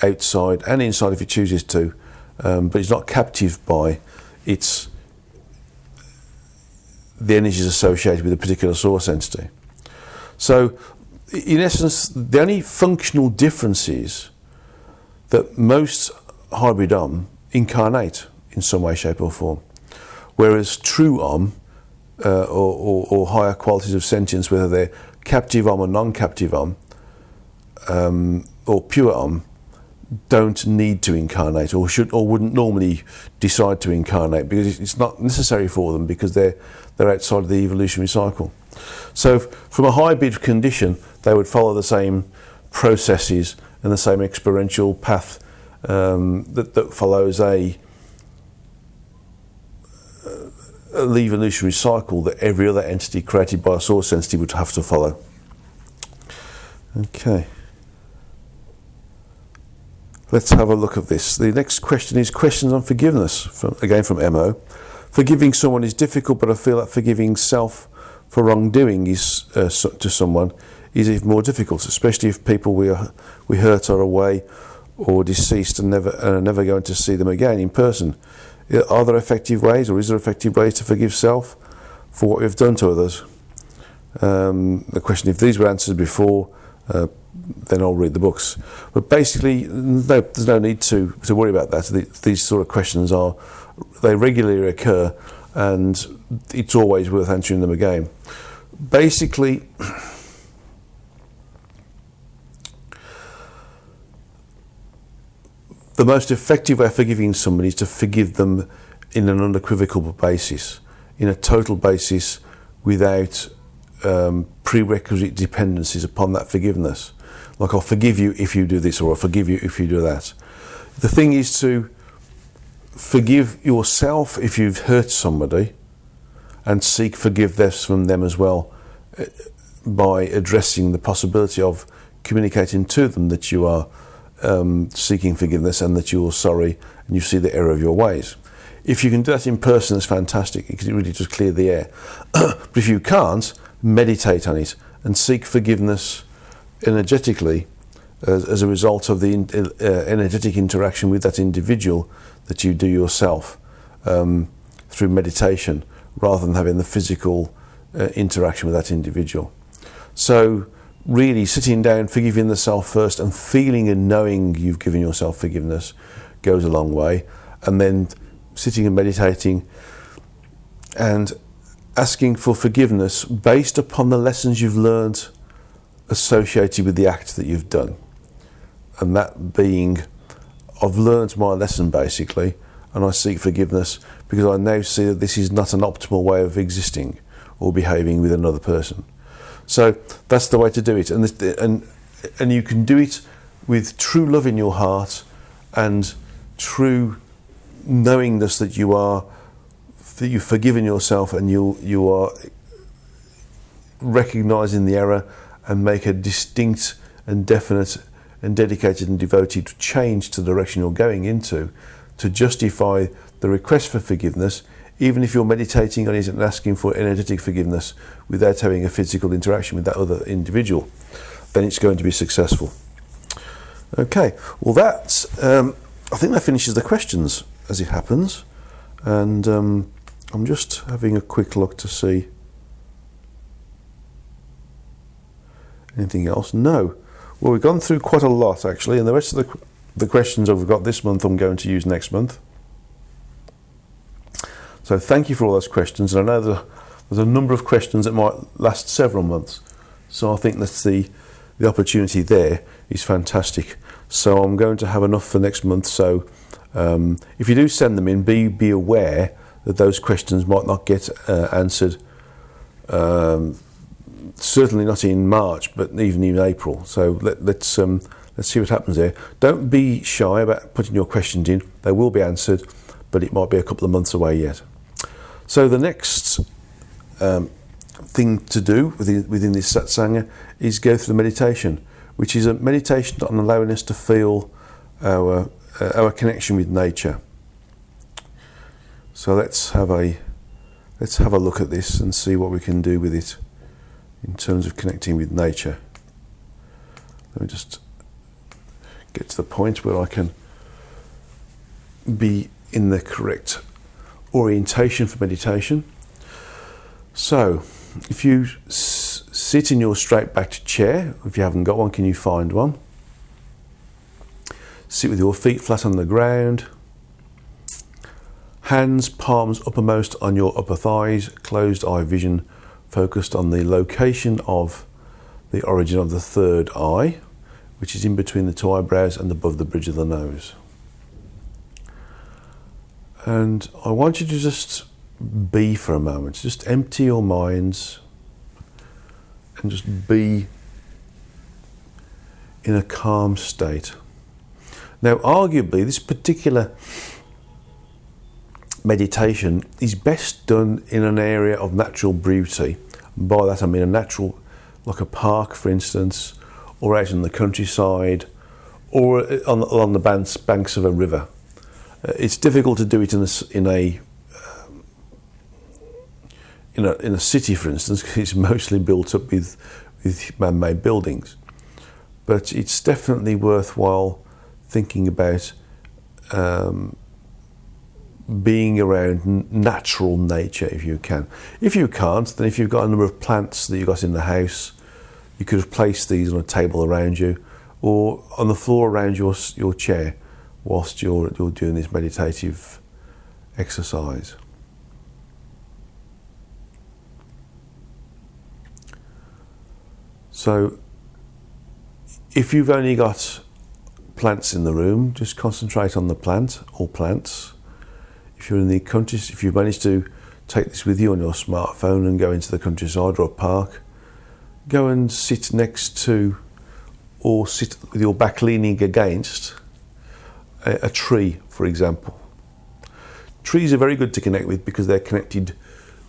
outside and inside if it chooses to, but it's not captive by the energies associated with a particular source entity. So in essence, the only functional difference is that most hybrid om incarnate in some way, shape or form, whereas true om or higher qualities of sentience, whether they're captive om or non-captive om, or pure om, don't need to incarnate, or wouldn't normally decide to incarnate, because it's not necessary for them, because they're outside of the evolutionary cycle. So from a hybrid condition, they would follow the same processes and the same experiential path that follows the evolutionary cycle that every other entity created by a source entity would have to follow. Okay. Let's have a look at this. The next question is questions on forgiveness, from MO. Forgiving someone is difficult, but I feel that forgiving self for wrongdoing is to someone is even more difficult, especially if people we hurt are away or deceased and are never going to see them again in person. Are there effective ways, or is there effective ways to forgive self for what we've done to others? The question, if these were answered before, then I'll read the books. But basically, there's no need to worry about that. These sort of questions they regularly occur, and it's always worth answering them again. Basically, the most effective way of forgiving somebody is to forgive them in an unequivocal basis, in a total basis, without prerequisite dependencies upon that forgiveness. Like, I'll forgive you if you do this, or I'll forgive you if you do that. The thing is to forgive yourself if you've hurt somebody, and seek forgiveness from them as well, by addressing the possibility of communicating to them that you are seeking forgiveness and that you're sorry and you see the error of your ways. If you can do that in person, it's fantastic, because it really just clear the air. But if you can't, meditate on it and seek forgiveness energetically as a result of the energetic interaction with that individual that you do yourself through meditation, rather than having the physical interaction with that individual. So really sitting down, forgiving the self first, and feeling and knowing you've given yourself forgiveness goes a long way. And then sitting and meditating and asking for forgiveness based upon the lessons you've learned associated with the act that you've done. And that being, I've learned my lesson basically, and I seek forgiveness because I now see that this is not an optimal way of existing or behaving with another person. So that's the way to do it, and you can do it with true love in your heart and true knowingness that you've forgiven yourself, and you are recognising the error and make a distinct and definite and dedicated and devoted change to the direction you're going into, to justify the request for forgiveness, even if you're meditating on it and asking for energetic forgiveness without having a physical interaction with that other individual, then it's going to be successful. Okay, well I think that finishes the questions as it happens, and I'm just having a quick look to see anything else. No. Well, we've gone through quite a lot actually, and the rest of the questions I've got this month I'm going to use next month. So thank you for all those questions, and I know there's a number of questions that might last several months, so I think that's the opportunity there is fantastic. So I'm going to have enough for next month, so if you do send them in, be aware that those questions might not get answered, certainly not in March, but even in April. So let's see what happens there. Don't be shy about putting your questions in. They will be answered, but it might be a couple of months away yet. So the next thing to do within this satsanga is go through the meditation, which is a meditation on allowing us to feel our connection with nature. So let's have a look at this and see what we can do with it in terms of connecting with nature. Let me just get to the point where I can be in the correct orientation for meditation. So if you sit in your straight backed chair, if you haven't got one, can you find one? Sit with your feet flat on the ground, hands, palms uppermost on your upper thighs, closed eye vision focused on the location of the origin of the third eye, which is in between the two eyebrows and above the bridge of the nose. And I want you to just be for a moment, just empty your minds and just be in a calm state. Now, arguably, this particular meditation is best done in an area of natural beauty. And by that I mean a natural, like a park for instance, or out in the countryside, or along the banks of a river. It's difficult to do it in a in a city, for instance, it's mostly built up with man-made buildings. But it's definitely worthwhile thinking about being around natural nature if you can. If you can't, then if you've got a number of plants that you've got in the house, you could have placed these on a table around you or on the floor around your chair whilst you're doing this meditative exercise. So if you've only got plants in the room, just concentrate on the plant or plants. If you're in the countryside, if you've managed to take this with you on your smartphone and go into the countryside or a park, go and sit next to or sit with your back leaning against a tree, for example. Trees are very good to connect with because they're connected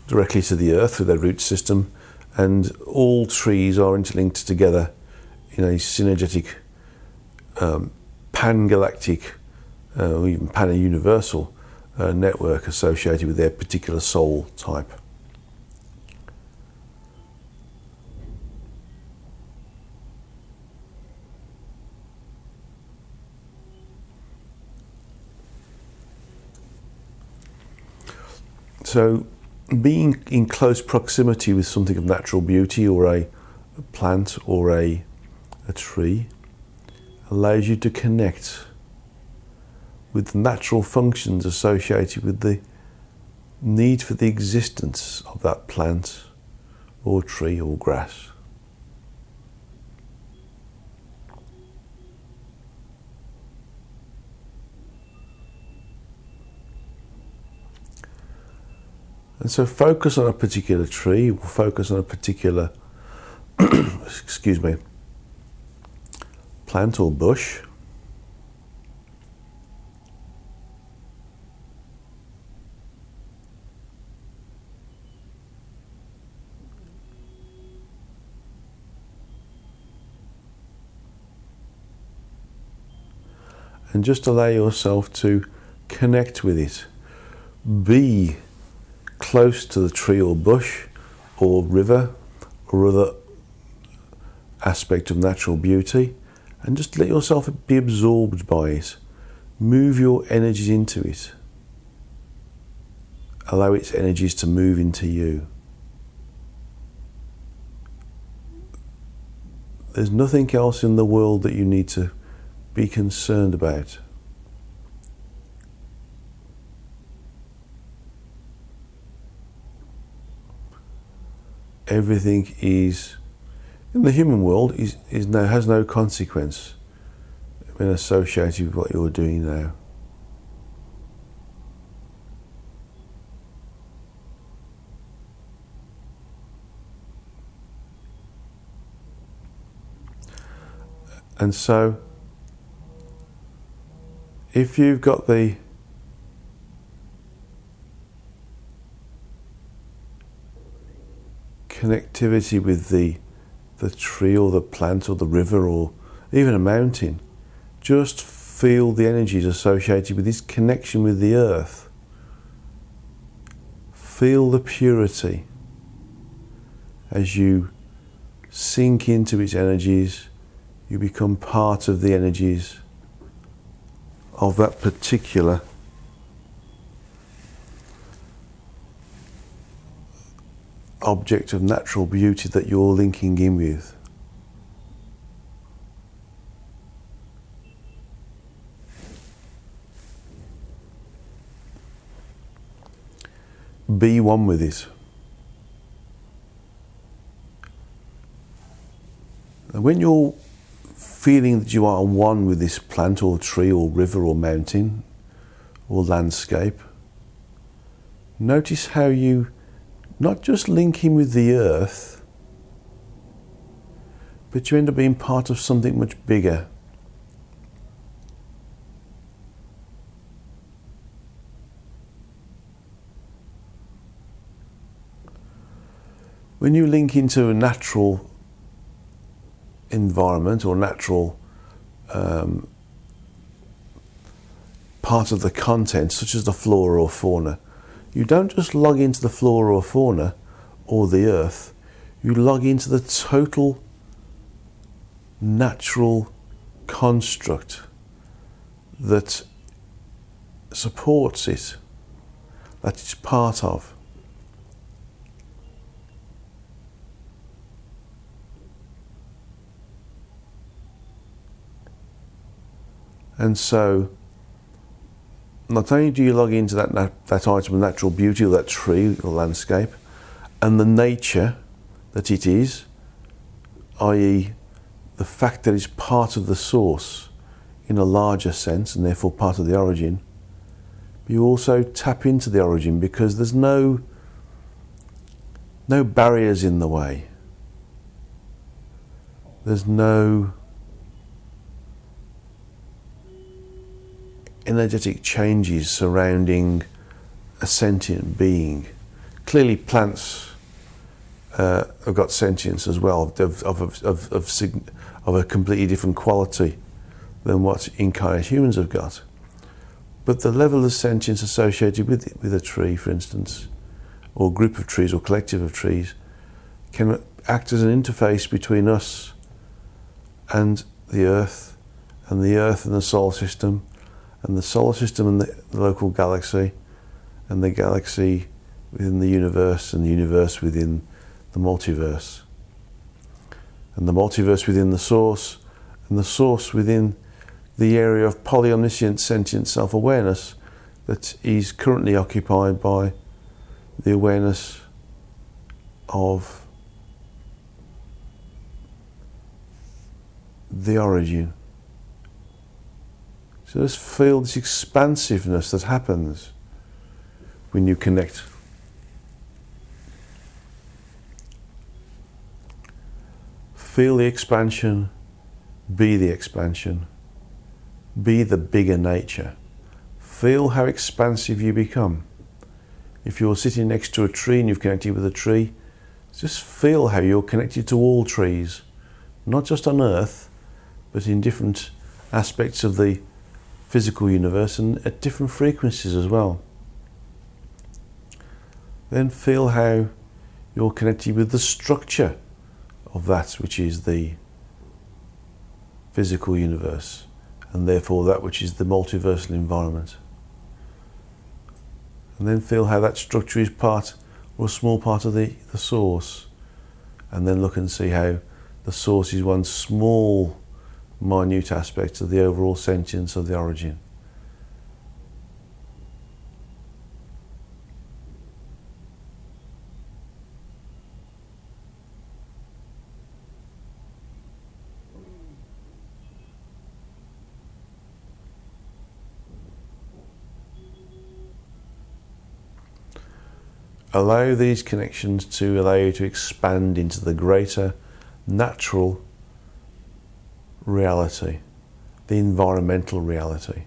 directly to the earth through their root system, and all trees are interlinked together in a synergetic, pan-galactic, or even pan-universal network associated with their particular soul type. So being in close proximity with something of natural beauty, or a plant or a tree, allows you to connect with the natural functions associated with the need for the existence of that plant or tree or grass. And so focus on a particular tree, or focus on a particular excuse me, plant or bush. And just allow yourself to connect with it. Be close to the tree or bush or river or other aspect of natural beauty, and just let yourself be absorbed by it. Move your energies into it. Allow its energies to move into you. There's nothing else in the world that you need to be concerned about. Everything is, in the human world, has no consequence when associated with what you're doing now. And so, if you've got the connectivity with the tree or the plant or the river or even a mountain, just feel the energies associated with this connection with the earth. Feel the purity as you sink into its energies. You become part of the energies of that particular object of natural beauty that you're linking in with. Be one with it. And when you're feeling that you are one with this plant or tree or river or mountain or landscape, notice how you not just link in with the earth, but you end up being part of something much bigger. When you link into a natural environment or natural part of the content, such as the flora or fauna, you don't just log into the flora or fauna or the earth, you log into the total natural construct that supports it, that it's part of. And so, not only do you log into that item of natural beauty, or that tree or landscape, and the nature that it is, i.e. the fact that it's part of the source in a larger sense, and therefore part of the origin, but you also tap into the origin because there's no barriers in the way. There's no energetic changes surrounding a sentient being. Clearly plants have got sentience as well, of a completely different quality than what incarnate humans have got. But the level of sentience associated with a tree, for instance, or group of trees or collective of trees, can act as an interface between us and the earth and the solar system, and the solar system and the local galaxy, and the galaxy within the universe, and the universe within the multiverse, and the multiverse within the source, and the source within the area of polyomniscient sentient self-awareness that is currently occupied by the awareness of the origin. So just feel this expansiveness that happens when you connect. Feel the expansion, be the expansion, be the bigger nature. Feel how expansive you become. If you're sitting next to a tree and you've connected with a tree, just feel how you're connected to all trees, not just on Earth, but in different aspects of the physical universe and at different frequencies as well. Then feel how you're connected with the structure of that which is the physical universe, and therefore that which is the multiversal environment. And then feel how that structure is part or a small part of the source, and then look and see how the source is one small minute aspect of the overall sentience of the origin. Allow these connections to allow you to expand into the greater natural reality, the environmental reality.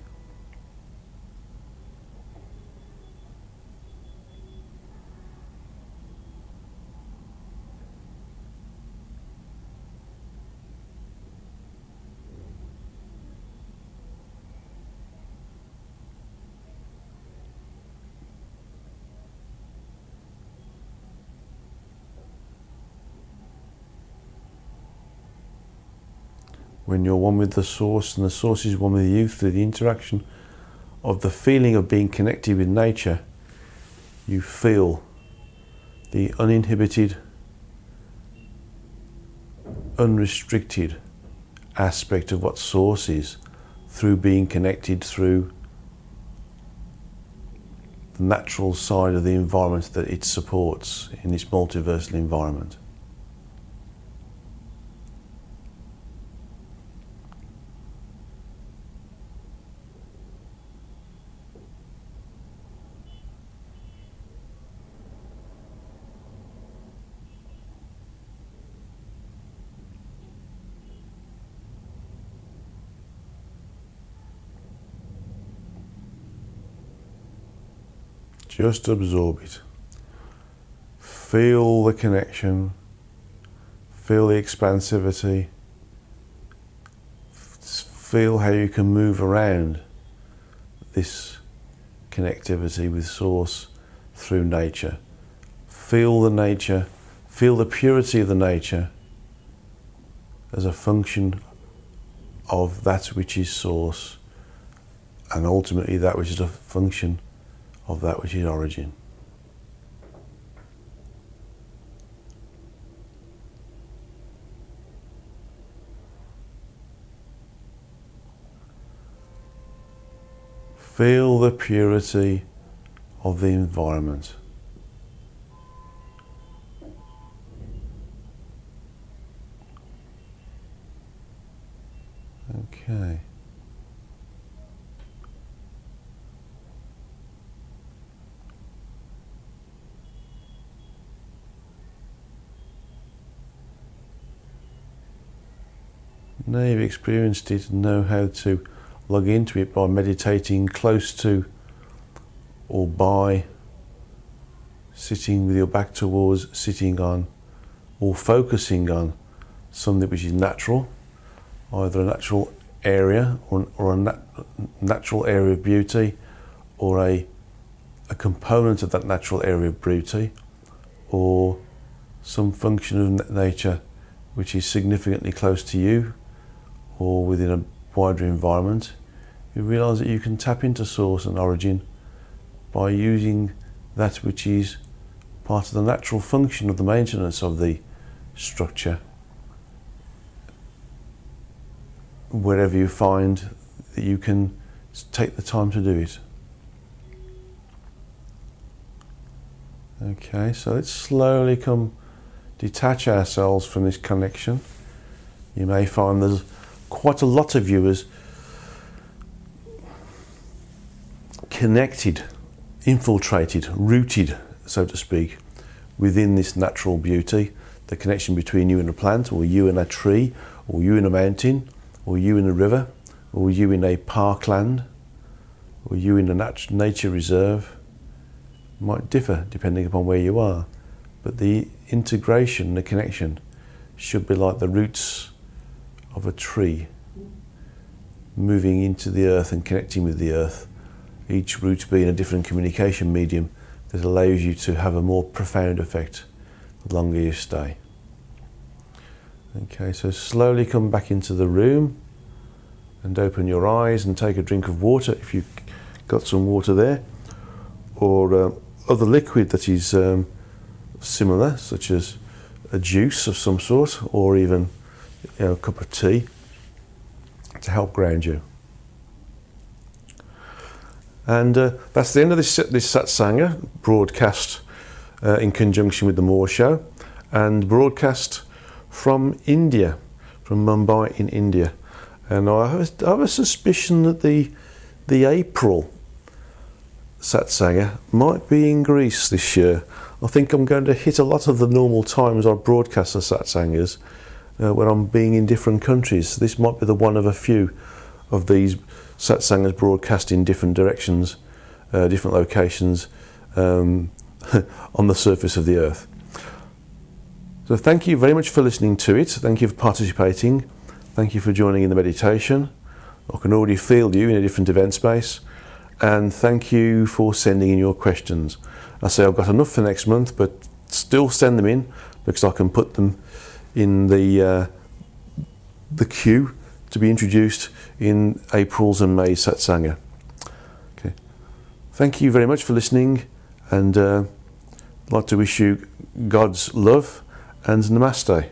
When you're one with the source and the source is one with you through the interaction of the feeling of being connected with nature, you feel the uninhibited, unrestricted aspect of what source is through being connected through the natural side of the environment that it supports in its multiversal environment. Just absorb it. Feel the connection. Feel the expansivity. Feel how you can move around this connectivity with Source through nature. Feel the nature, feel the purity of the nature as a function of that which is source, and ultimately that which is a function of that which is origin. Feel the purity of the environment. Okay. Now you've experienced it and know how to log into it by meditating close to or by, sitting with your back towards, sitting on, or focusing on something which is natural, either a natural area or a natural area of beauty, or a component of that natural area of beauty, or some function of nature which is significantly close to you or within a wider environment. You realise that you can tap into source and origin by using that which is part of the natural function of the maintenance of the structure, wherever you find that you can take the time to do it. Okay, so let's slowly detach ourselves from this connection. You may find there's quite a lot of you as connected, infiltrated, rooted, so to speak, within this natural beauty, the connection between you and a plant, or you and a tree, or you and a mountain, or you in a river, or you in a parkland, or you in a nature reserve. Might differ depending upon where you are, but the integration, the connection, should be like the roots of a tree moving into the earth and connecting with the earth, each root being a different communication medium that allows you to have a more profound effect the longer you stay. Okay, so slowly come back into the room and open your eyes and take a drink of water if you've got some water there, or other liquid that is similar, such as a juice of some sort, or even a cup of tea to help ground you. And that's the end of this satsanga, broadcast in conjunction with the Moore Show, and broadcast from India, from Mumbai in India. And I have a suspicion that the April satsanga might be in Greece this year. I think I'm going to hit a lot of the normal times I broadcast the satsangas when I'm being in different countries. This might be the one of a few of these satsangas broadcast in different directions, different locations on the surface of the earth. So thank you very much for listening to it. Thank you for participating. Thank you for joining in the meditation. I can already feel you in a different event space. And thank you for sending in your questions. I say I've got enough for next month, but still send them in because I can put them in the queue to be introduced in April's and May's satsanga. Okay. Thank you very much for listening, and I'd like to wish you God's love and namaste.